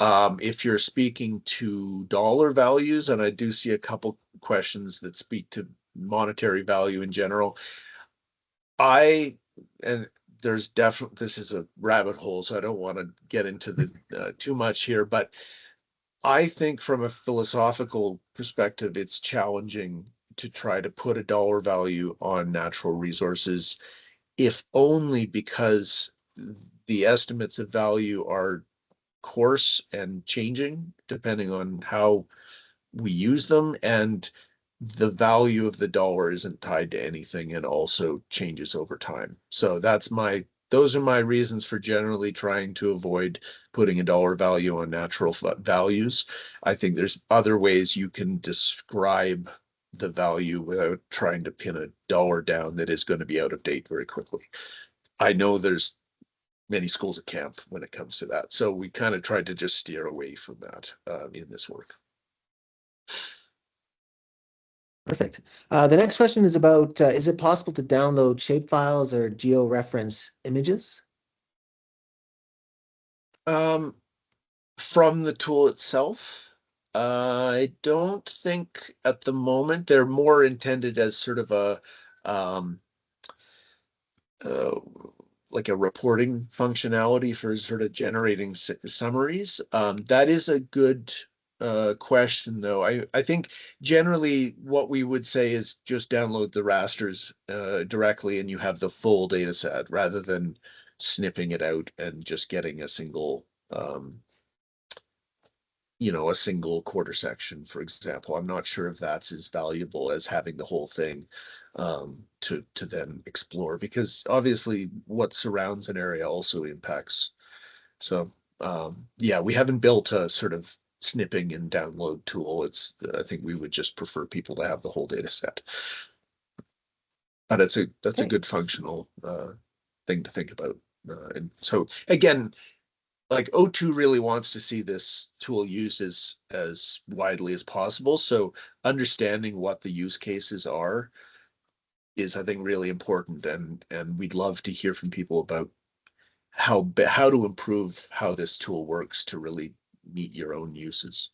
If you're speaking to dollar values, and I do see a couple questions that speak to monetary value in general, and there's definitely, this is a rabbit hole, so I don't want to get into the too much here, but I think from a philosophical perspective, it's challenging to try to put a dollar value on natural resources, if only because the estimates of value are coarse and changing depending on how we use them, and the value of the dollar isn't tied to anything and also changes over time. So those are my reasons for generally trying to avoid putting a dollar value on natural values. I think there's other ways you can describe the value without trying to pin a dollar down that is going to be out of date very quickly. I know there's many schools of camp when it comes to that, so we kind of tried to just steer away from that in this work. Perfect. The next question is about, is it possible to download shapefiles or georeference images? From the tool itself, I don't think at the moment. They're more intended as sort of a like a reporting functionality for sort of generating summaries. That is a good question, though. I think generally what we would say is just download the rasters directly and you have the full data set rather than snipping it out and just getting a single a single quarter section, for example. I'm not sure if that's as valuable as having the whole thing to then explore, because obviously what surrounds an area also impacts. So yeah, we haven't built a sort of snipping and download tool. I think we would just prefer people to have the whole data set. But that's a good functional thing to think about. And so again, like O2 really wants to see this tool used as widely as possible. So understanding what the use cases are is, I think, really important. And we'd love to hear from people about how to improve how this tool works to really meet your own uses.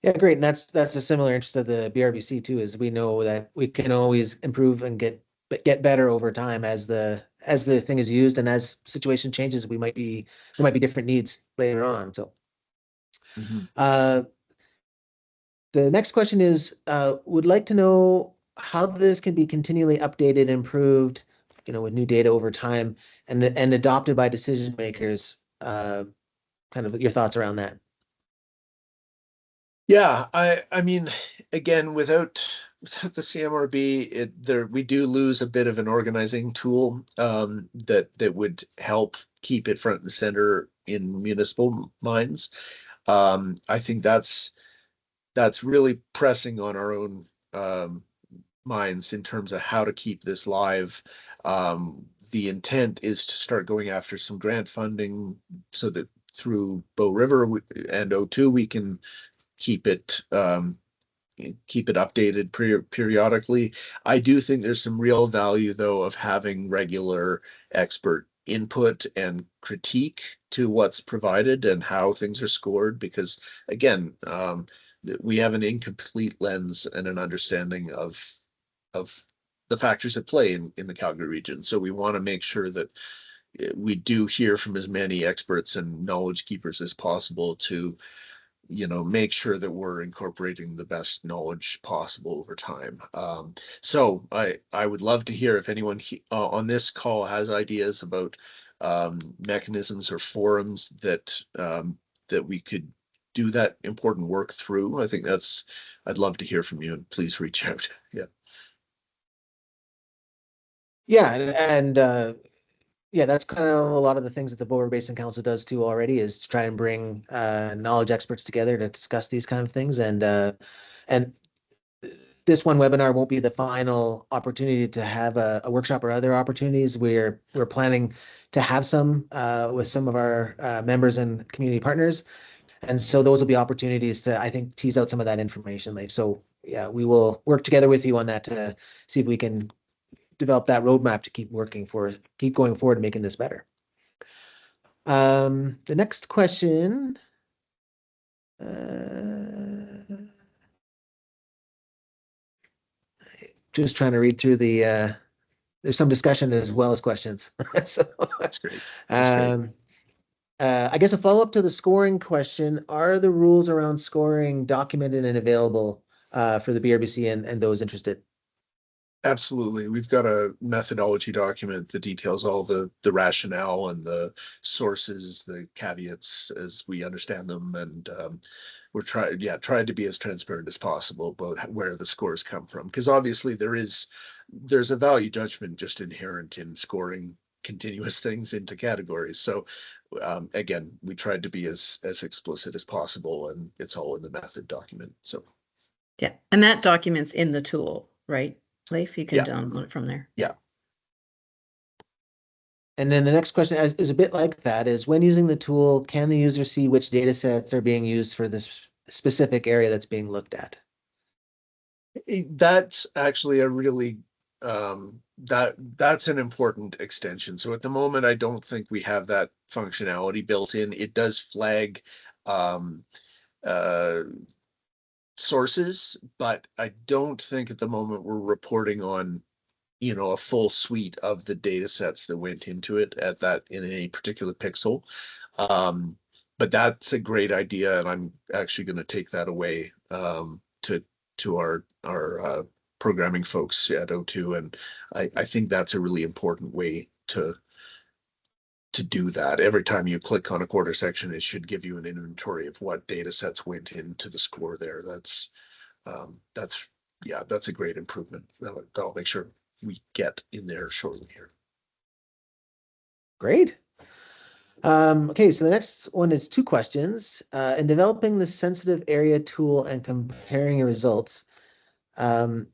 Yeah, great. And that's a similar interest of the BRBC too, is we know that we can always improve and get better over time as the thing is used, and as situation changes, there might be different needs later on. So the next question is, would like to know how this can be continually updated and improved, with new data over time and adopted by decision makers. Kind of your thoughts around that. Yeah, I mean, again, without the CMRB, we do lose a bit of an organizing tool that would help keep it front and center in municipal minds. I think that's really pressing on our own minds in terms of how to keep this live. The intent is to start going after some grant funding so that through Bow River and O2 we can keep it updated periodically. I do think there's some real value, though, of having regular expert input and critique to what's provided and how things are scored, because again, we have an incomplete lens and an understanding of the factors at play in the Calgary region. So we want to make sure that we do hear from as many experts and knowledge keepers as possible to make sure that we're incorporating the best knowledge possible over time. So I would love to hear if anyone on this call has ideas about mechanisms or forums that we could do that important work through. I think I'd love to hear from you, and please reach out. Yeah. Yeah, and yeah, that's kind of a lot of the things that the Bow River Basin Council does too already, is to try and bring knowledge experts together to discuss these kind of things. And this one webinar won't be the final opportunity to have a workshop or other opportunities. We're planning to have some with some of our members and community partners. And so those will be opportunities to, I think, tease out some of that information, Leif. So yeah, we will work together with you on that to see if we can develop that roadmap to keep going forward and making this better. The next question. Just trying to read through the, there's some discussion as well as questions. So, That's great. That's great. I guess a follow-up to the scoring question, are the rules around scoring documented and available for the BRBC and those interested? Absolutely. We've got a methodology document that details all the rationale and the sources, the caveats as we understand them. And we're trying to be as transparent as possible about where the scores come from. Because obviously there's a value judgment just inherent in scoring continuous things into categories. So again, we tried to be as explicit as possible, and it's all in the method document. So yeah, and that document's in the tool, right? Leif, you can download it from there. Yeah. And then the next question is a bit like that, is when using the tool, can the user see which data sets are being used for this specific area that's being looked at? That's actually a really that's an important extension. So at the moment, I don't think we have that functionality built in. It does flag sources, but I don't think at the moment we're reporting on, a full suite of the data sets that went into it in any particular pixel. But that's a great idea, and I'm actually going to take that away to our programming folks at O2, and I think that's a really important way to do that. Every time you click on a quarter section, it should give you an inventory of what data sets went into the score there. That's a great improvement. I'll make sure we get in there shortly here. Great. Okay, so the next one is 2 questions. In developing the sensitive area tool and comparing your results to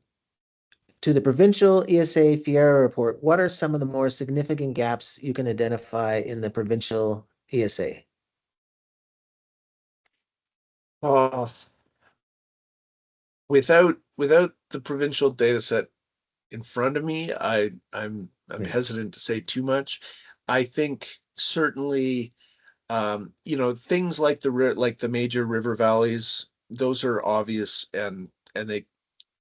the provincial ESA Fiera report, what are some of the more significant gaps you can identify in the provincial ESA? Without the provincial data set in front of me, I'm hesitant to say too much. I think certainly, things like the major river valleys, those are obvious, and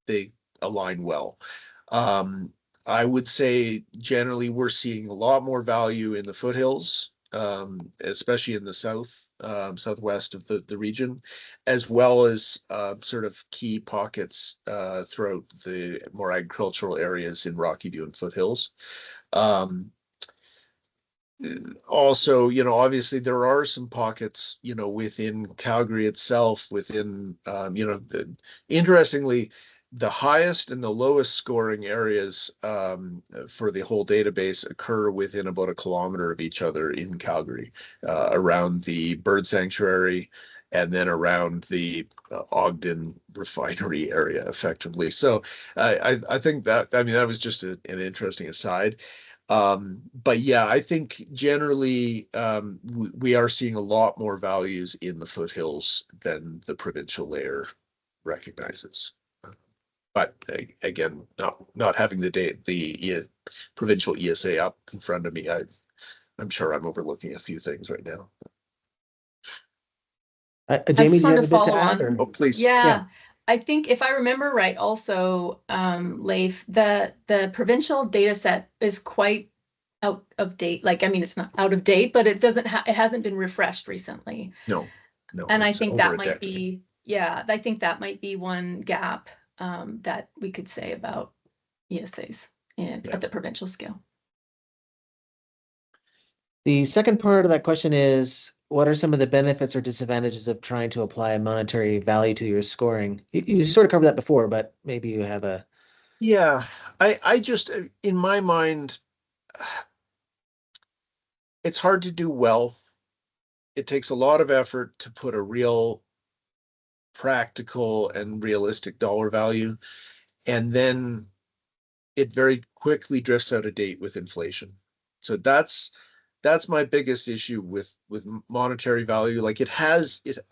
they align well. I would say generally we're seeing a lot more value in the foothills, especially in the southwest of the region, as well as sort of key pockets throughout the more agricultural areas in Rocky View and foothills. Also, obviously there are some pockets, within Calgary itself, interestingly, the highest and the lowest scoring areas for the whole database occur within about 1 kilometer of each other in Calgary, around the bird sanctuary and then around the Ogden refinery area, effectively. So I think that was just an interesting aside. But yeah, I think generally we are seeing a lot more values in the foothills than the provincial layer recognizes. But again, not having the provincial ESA up in front of me, I'm sure I'm overlooking a few things right now. Jamie, do you have a bit to add? On. Oh, please. Yeah. I think if I remember right, also, Leif, the provincial data set is quite out of date. It's not out of date, but it hasn't been refreshed recently. No. And I think that might be, I think that might be one gap that we could say about ESAs at the provincial scale. The second part of that question is, what are some of the benefits or disadvantages of trying to apply a monetary value to your scoring? You sort of covered that before, but maybe you have a... Yeah, I just, in my mind, it's hard to do well. It takes a lot of effort to put a real practical and realistic dollar value, and then it very quickly drifts out of date with inflation. So that's that's my biggest issue with monetary value. Like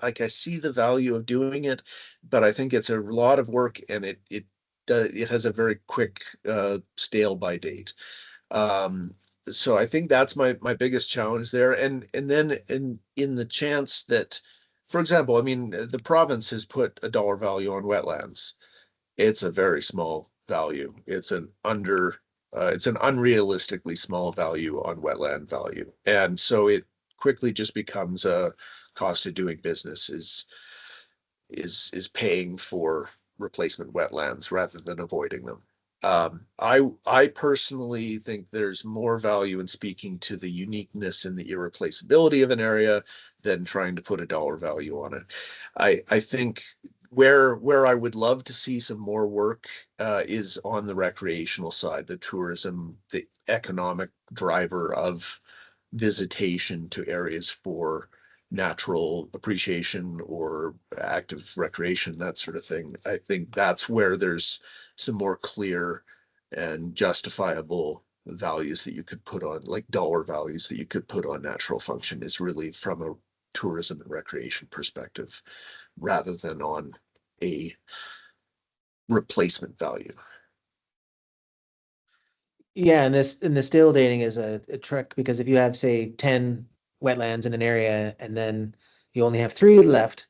like I see the value of doing it, but I think it's a lot of work, and it has a very quick stale by date. So I think that's my biggest challenge there. And then in the chance that, for example, I mean, the province has put a dollar value on wetlands. It's a very small value. It's an unrealistically small value on wetland value. And so it quickly just becomes a cost of doing business is paying for replacement wetlands rather than avoiding them. I personally think there's more value in speaking to the uniqueness and the irreplaceability of an area than trying to put a dollar value on it. I think where I would love to see some more work is on the recreational side, the tourism, the economic driver of visitation to areas for natural appreciation or active recreation, that sort of thing. I think that's where there's some more clear and justifiable values that you could put on, like dollar values that you could put on natural function, is really from a tourism and recreation perspective rather than on a replacement value. Yeah, and the stale dating is a trick, because if you have, say, 10 wetlands in an area and then you only have 3 left,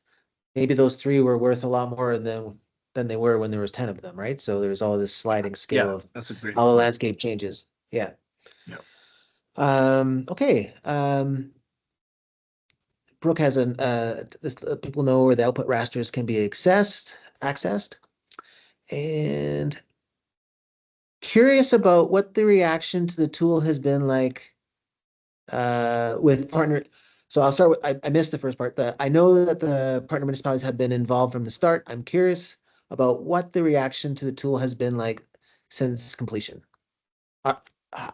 maybe those 3 were worth a lot more than they were when there was 10 of them, right? So there's all this sliding scale of That's a great how the point. landscape changes. Yeah. Yeah. Okay. Brooke has people know where the output rasters can be accessed, and curious about what the reaction to the tool has been like with partner. So I'll start with, I missed the first part. I know that the partner municipalities have been involved from the start. I'm curious about what the reaction to the tool has been like since completion.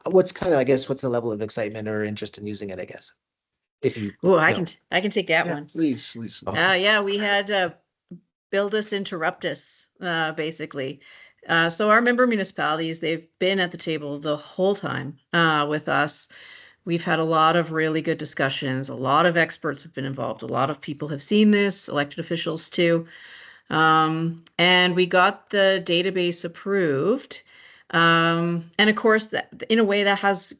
What's kind of, I guess, what's the level of excitement or interest in using it, I guess? If you Oh, I know. can take that one. Please. Yeah, we had build us, interrupt us, basically. So our member municipalities, they've been at the table the whole time with us. We've had a lot of really good discussions. A lot of experts have been involved. A lot of people have seen this, elected officials too. And we got the database approved. And of course, that in a way that has,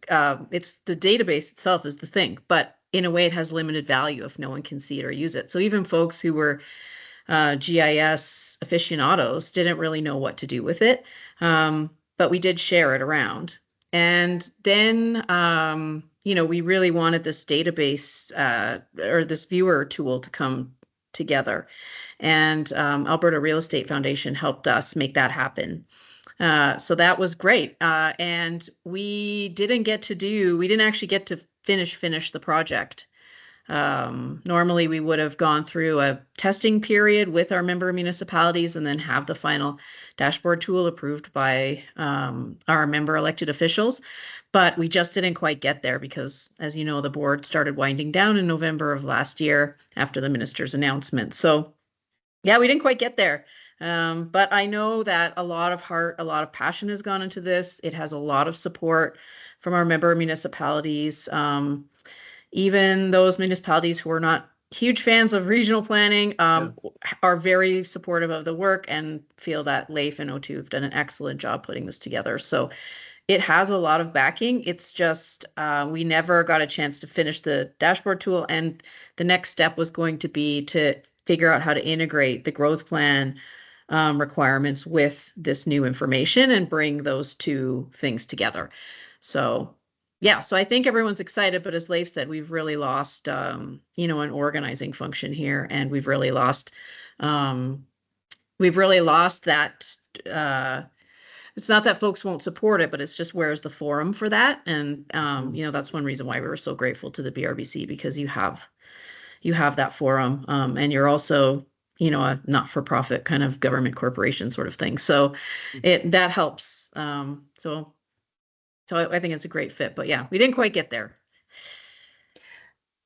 it's the database itself is the thing, but in a way it has limited value if no one can see it or use it. So even folks who were GIS aficionados didn't really know what to do with it. But we did share it around. And then, we really wanted this database or this viewer tool to come together. And Alberta Real Estate Foundation helped us make that happen. So that was great. And we didn't actually get to finish the project. Normally we would have gone through a testing period with our member municipalities and then have the final dashboard tool approved by our member elected officials. But we just didn't quite get there because, as you know, the board started winding down in November of last year after the minister's announcement. So yeah, we didn't quite get there. But I know that a lot of heart, a lot of passion has gone into this. It has a lot of support from our member municipalities. Even those municipalities who are not huge fans of regional planning are very supportive of the work and feel that LAIF and O2 have done an excellent job putting this together. So it has a lot of backing. It's just we never got a chance to finish the dashboard tool. And the next step was going to be to figure out how to integrate the growth plan requirements with this new information and bring those two things together. So yeah, so I think everyone's excited, but as Leif said, we've really lost, an organizing function here, and we've really lost that. It's not that folks won't support it, but it's just where's the forum for that, and that's one reason why we were so grateful to the BRBC, because you have that forum, and you're also a not-for-profit kind of government corporation sort of thing, so that helps. So I think it's a great fit, but yeah, we didn't quite get there.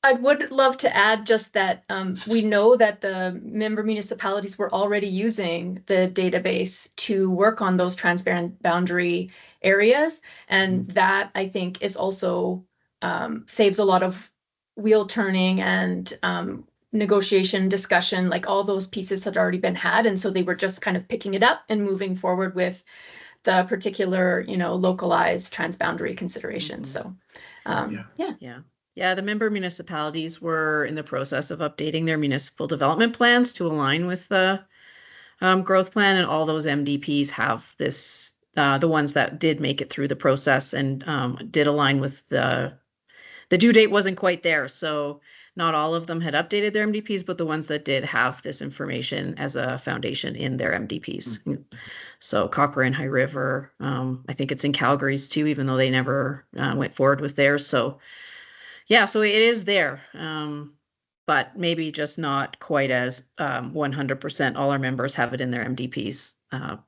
I would love to add just that we know that the member municipalities were already using the database to work on those transparent boundary areas. And that, I think, is also saves a lot of wheel turning and negotiation discussion. Like all those pieces had already been had, and so they were just kind of picking it up and moving forward with the particular, localized transboundary considerations. So Yeah, the member municipalities were in the process of updating their municipal development plans to align with the growth plan, and all those MDPs have this, the ones that did make it through the process and did align with the due date wasn't quite there. So not all of them had updated their MDPs, but the ones that did have this information as a foundation in their MDPs. So Cochrane, High River, I think it's in Calgary's too, even though they never went forward with theirs. So yeah, so it is there, but maybe just not quite as 100% all our members have it in their MDPs,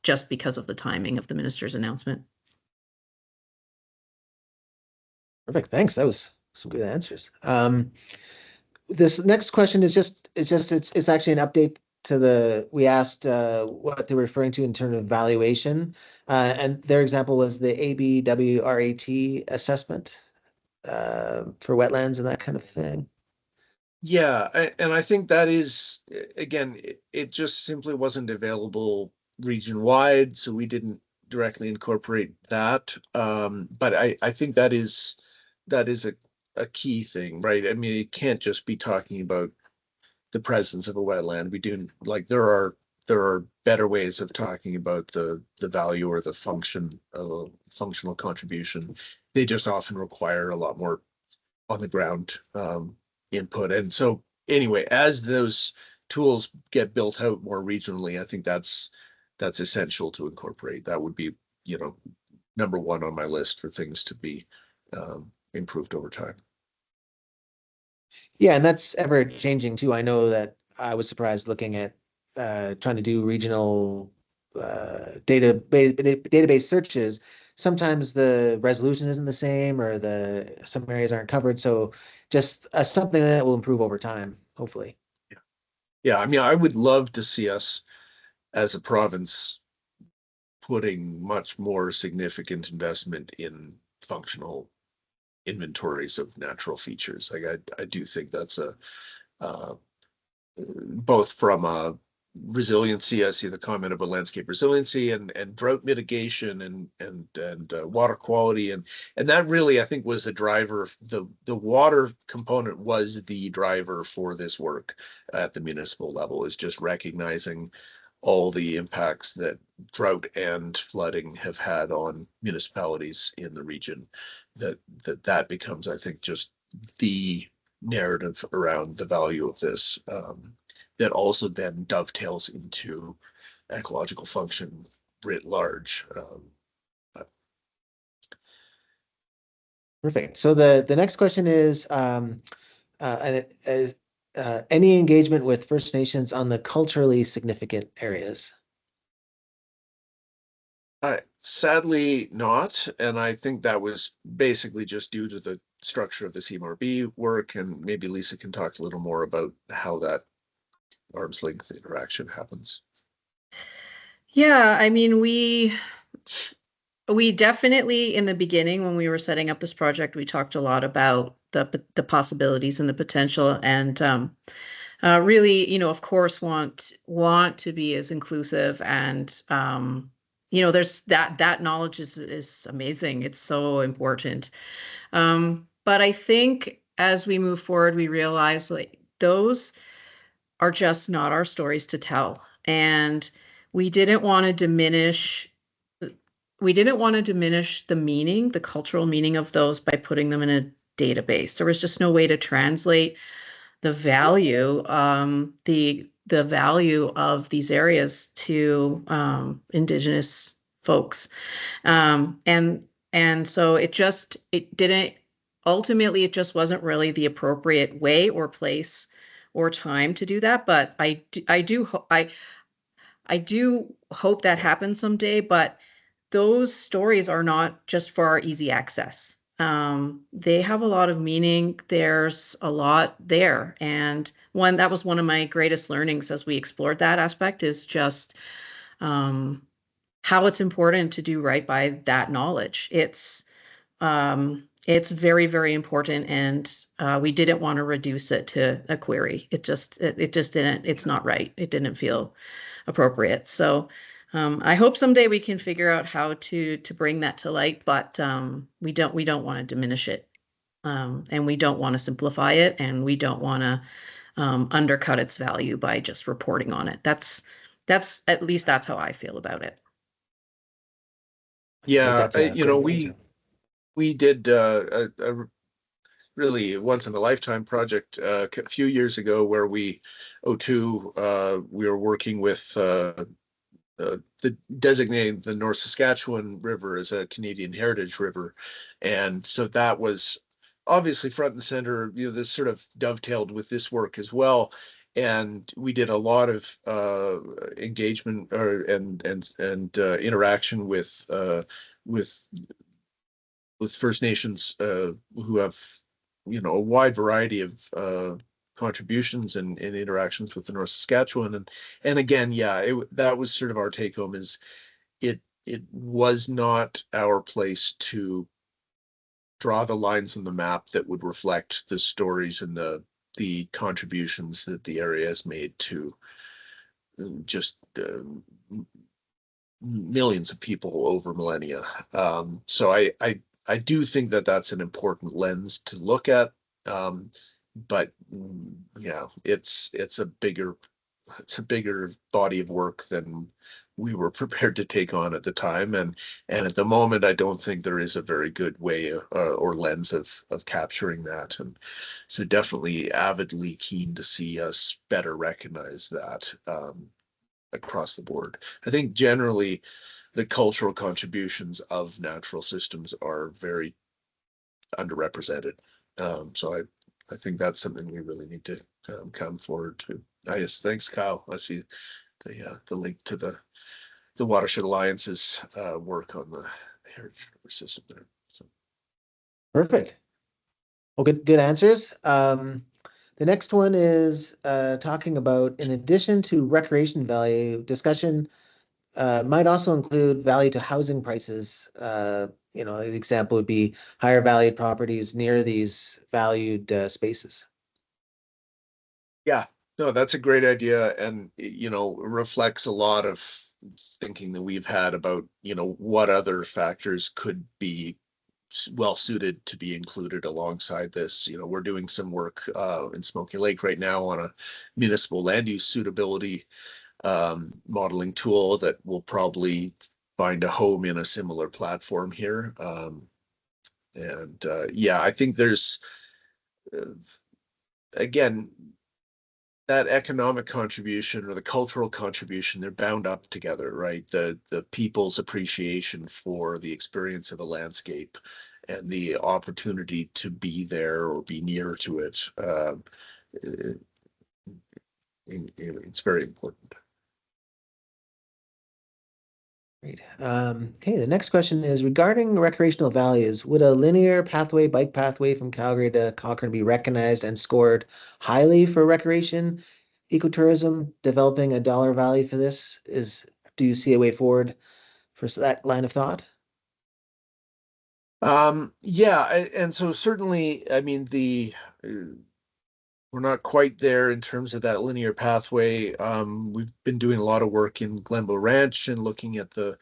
just because of the timing of the minister's announcement. Perfect. Thanks. That was some good answers. This next question is it's actually an update to we asked what they were referring to in terms of valuation, and their example was the ABWRAT assessment for wetlands and that kind of thing. Yeah, and I think that is, again, it just simply wasn't available region-wide, so we didn't directly incorporate that. But I think that is a key thing, right? I mean, it can't just be talking about the presence of a wetland. We do, like, there are better ways of talking about the value or the functional contribution. They just often require a lot more on the ground input. And so anyway, as those tools get built out more regionally, I think that's essential to incorporate. That would be, number one on my list for things to be improved over time. Yeah, and that's ever changing too. I know that I was surprised looking at trying to do regional database searches. Sometimes the resolution isn't the same, or some areas aren't covered. So just something that will improve over time, hopefully. Yeah. I mean, I would love to see us as a province putting much more significant investment in functional inventories of natural features. Like I do think that's both from a resiliency. I see the comment about landscape resiliency and drought mitigation and water quality, and that really, I think, was the driver. The water component was the driver for this work at the municipal level, is just recognizing all the impacts that drought and flooding have had on municipalities in the region. That becomes, I think, just the narrative around the value of this, that also then dovetails into ecological function writ large. Perfect. So the next question is any engagement with First Nations on the culturally significant areas? Sadly not, and I think that was basically just due to the structure of the CMRB work, and maybe Lisa can talk a little more about how that arm's length interaction happens. Yeah, I mean, we definitely, in the beginning, when we were setting up this project, we talked a lot about the possibilities and the potential, and really, of course, want to be as inclusive, and there's that knowledge is amazing. It's so important. But I think as we move forward, we realize like those are just not our stories to tell, and we didn't want to diminish the meaning, the cultural meaning of those by putting them in a database. There was just no way to translate the value, the value of these areas to Indigenous folks, and so it wasn't really the appropriate way or place or time to do that. But I do hope that happens someday. But those stories are not just for our easy access. They have a lot of meaning. There's a lot there. And that was one of my greatest learnings as we explored that aspect, is just how it's important to do right by that knowledge. It's It's very, very important, and we didn't want to reduce it to a query. It just didn't. It's not right. It didn't feel appropriate. So I hope someday we can figure out how to bring that to light, but we don't want to diminish it, and we don't want to simplify it, and we don't want to undercut its value by just reporting on it. That's at least that's how I feel about it. Yeah, That's a you know, great answer. we did a really once in a lifetime project a few years ago where we were working with the designating the North Saskatchewan River as a Canadian Heritage River, and so that was obviously front and center. You know, this sort of dovetailed with this work as well, and we did a lot of engagement and interaction with First Nations who have, you know, a wide variety of contributions and interactions with the North Saskatchewan. And again, yeah, that was sort of our take home is it was not our place to draw the lines on the map that would reflect the stories and the contributions that the area has made to just millions of people over millennia. So I do think that that's an important lens to look at. But yeah, it's a bigger body of work than we were prepared to take on at the time, and at the moment I don't think there is a very good way or lens of capturing that, and so definitely avidly keen to see us better recognize that across the board. I think generally the cultural contributions of natural systems are very underrepresented. So I think that's something we really need to come forward to. Yes, thanks, Kyle. I see the link to the Watershed Alliance's work on the heritage system there. So. Perfect. Well, good answers. The next one is talking about, in addition to recreation value, discussion might also include value to housing prices. You know, the example would be higher valued properties near these valued spaces. Yeah, no, that's a great idea, and you know, reflects a lot of thinking that we've had about, you know, what other factors could be well suited to be included alongside this. You know, we're doing some work in Smoky Lake right now on a municipal land use suitability modeling tool that will probably find a home in a similar platform here. And yeah, I think there's again, that economic contribution or the cultural contribution, they're bound up together, right? The people's appreciation for the experience of a landscape and the opportunity to be there or be near to it. It's very important. Great. Okay, the next question is regarding recreational values. Would a linear pathway, bike pathway from Calgary to Cochrane be recognized and scored highly for recreation, ecotourism? Developing a dollar value for this do you see a way forward for that line of thought? Yeah, and so certainly, I mean, we're not quite there in terms of that linear pathway. We've been doing a lot of work in Glenbow Ranch and looking at the,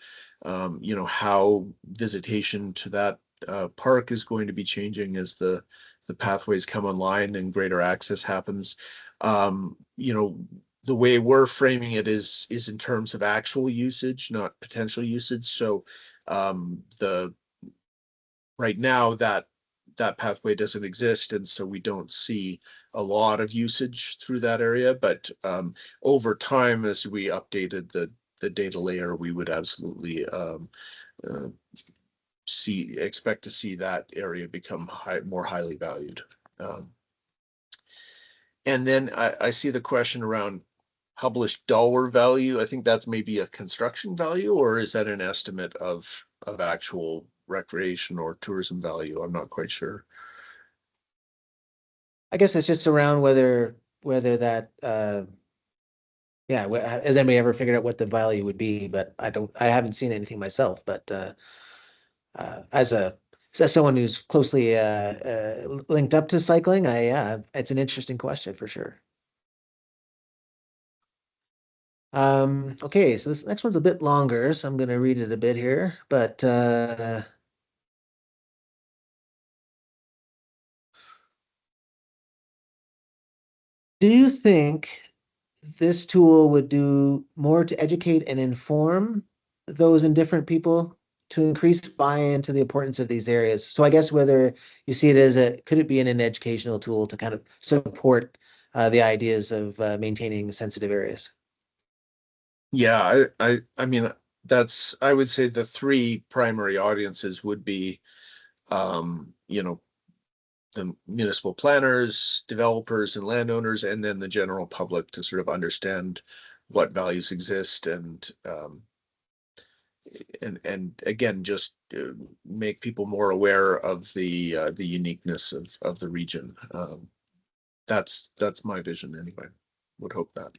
you know, how visitation to that park is going to be changing as the pathways come online and greater access happens. You know, the way we're framing it is in terms of actual usage, not potential usage. So the right now that pathway doesn't exist, and so we don't see a lot of usage through that area. But over time, as we updated the data layer, we would absolutely expect to see that area become more highly valued. And then I see the question around published dollar value. I think that's maybe a construction value, or is that an estimate of actual recreation or tourism value? I'm not quite sure. I guess it's just around whether that yeah, has anybody ever figured out what the value would be? But I haven't seen anything myself. But as a as someone who's closely linked up to cycling, it's an interesting question for sure. Okay, so this next one's a bit longer, so I'm going to read it a bit here, but do you think this tool would do more to educate and inform those indifferent people to increase buy-in to the importance of these areas? So I guess whether you see it as could it be an educational tool to kind of support the ideas of maintaining sensitive areas? Yeah, I mean, I would say the three primary audiences would be, you know, the municipal planners, developers and landowners, and then the general public to sort of understand what values exist and again, just make people more aware of the uniqueness of the region. That's my vision anyway. Would hope that.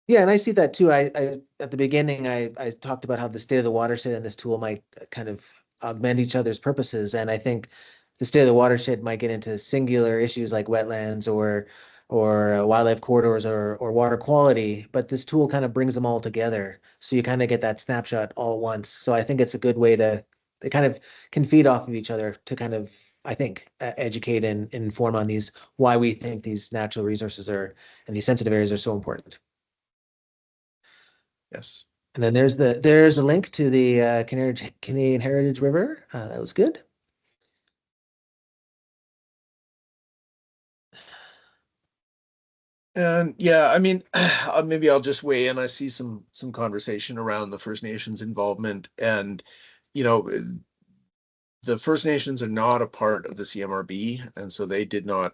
Yeah, and I see that too. I at the beginning, I talked about how the state of the watershed and this tool might kind of augment each other's purposes, and I think the state of the watershed might get into singular issues like wetlands or wildlife corridors or water quality, but this tool kind of brings them all together, so you kind of get that snapshot all at once. So I think it's a good way to they kind of can feed off of each other to kind of I think educate and inform on these why we think these natural resources are and these sensitive areas are so important. Yes. And then there's a link to the Canadian Heritage River. That was good. And yeah, I mean, maybe I'll just weigh in. I see some conversation around the First Nations involvement, and you know, the First Nations are not a part of the CMRB, and so they did not,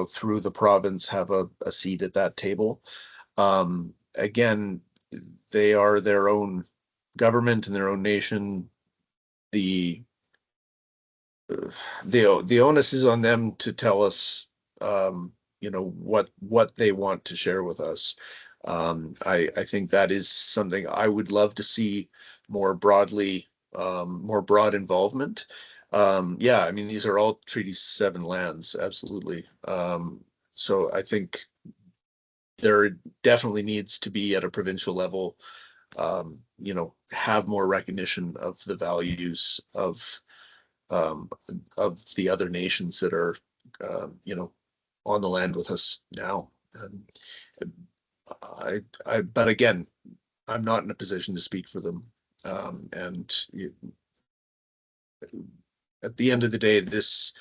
through the province, have a seat at that table. Again, they are their own government and their own nation. The onus is on them to tell us, what they want to share with us. I think that is something I would love to see more broadly, more broad involvement. Yeah, I mean, these are all Treaty 7 lands, absolutely. So I think there definitely needs to be at a provincial level, have more recognition of the values of the other nations that are, on the land with us now. And but again, I'm not in a position to speak for them. And at the end of the day, this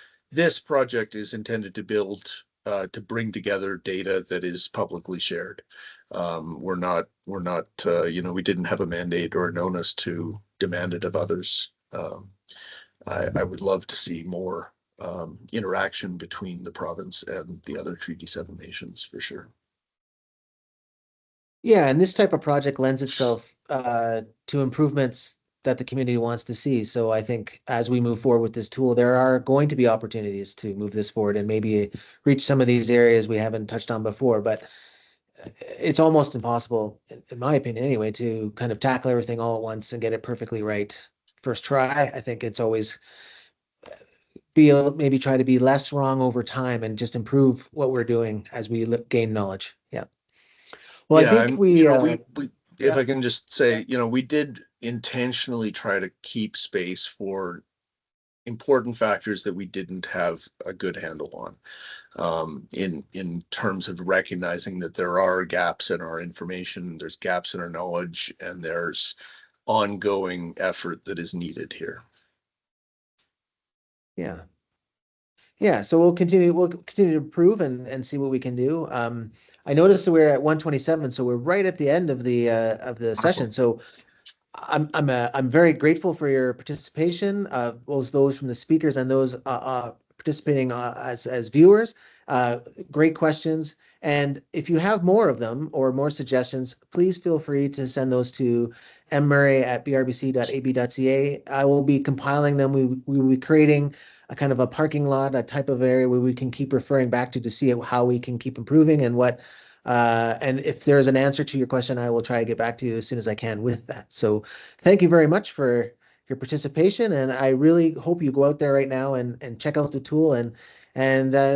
project is intended to build, to bring together data that is publicly shared. We're not, we didn't have a mandate or an onus to demand it of others. I would love to see more interaction between the province and the other Treaty 7 nations for sure. Yeah, and this type of project lends itself to improvements that the community wants to see. So I think as we move forward with this tool, there are going to be opportunities to move this forward and maybe reach some of these areas we haven't touched on before. But it's almost impossible, in my opinion anyway, to kind of tackle everything all at once and get it perfectly right first try. I think it's always maybe try to be less wrong over time and just improve what we're doing as we gain knowledge. Yeah. Well, I Yeah, think and we if yeah. I can just say, we did intentionally try to keep space for important factors that we didn't have a good handle on, in terms of recognizing that there are gaps in our information, there's gaps in our knowledge, and there's ongoing effort that is needed here. Yeah. Yeah, so we'll continue to improve and see what we can do. I noticed that we're at 127, so we're right at the end of the session. So I'm very grateful for your participation, both those from the speakers and those participating as viewers. Great questions. And if you have more of them or more suggestions, please feel free to send those to mmurray@brbc.ab.ca. I will be compiling them. We will be creating a kind of a parking lot, a type of area where we can keep referring back to see how we can keep improving and what and if there's an answer to your question, I will try to get back to you as soon as I can with that. So thank you very much for your participation. And I really hope you go out there right now and check out the tool and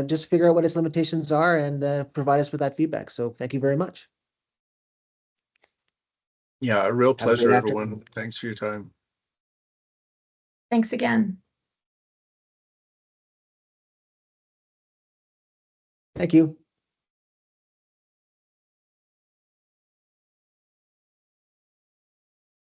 just figure out what its limitations are and provide us with that feedback. So thank you very much. Yeah, a real Have a great pleasure, afternoon. everyone. Thanks for your time. Thanks again. Thank you.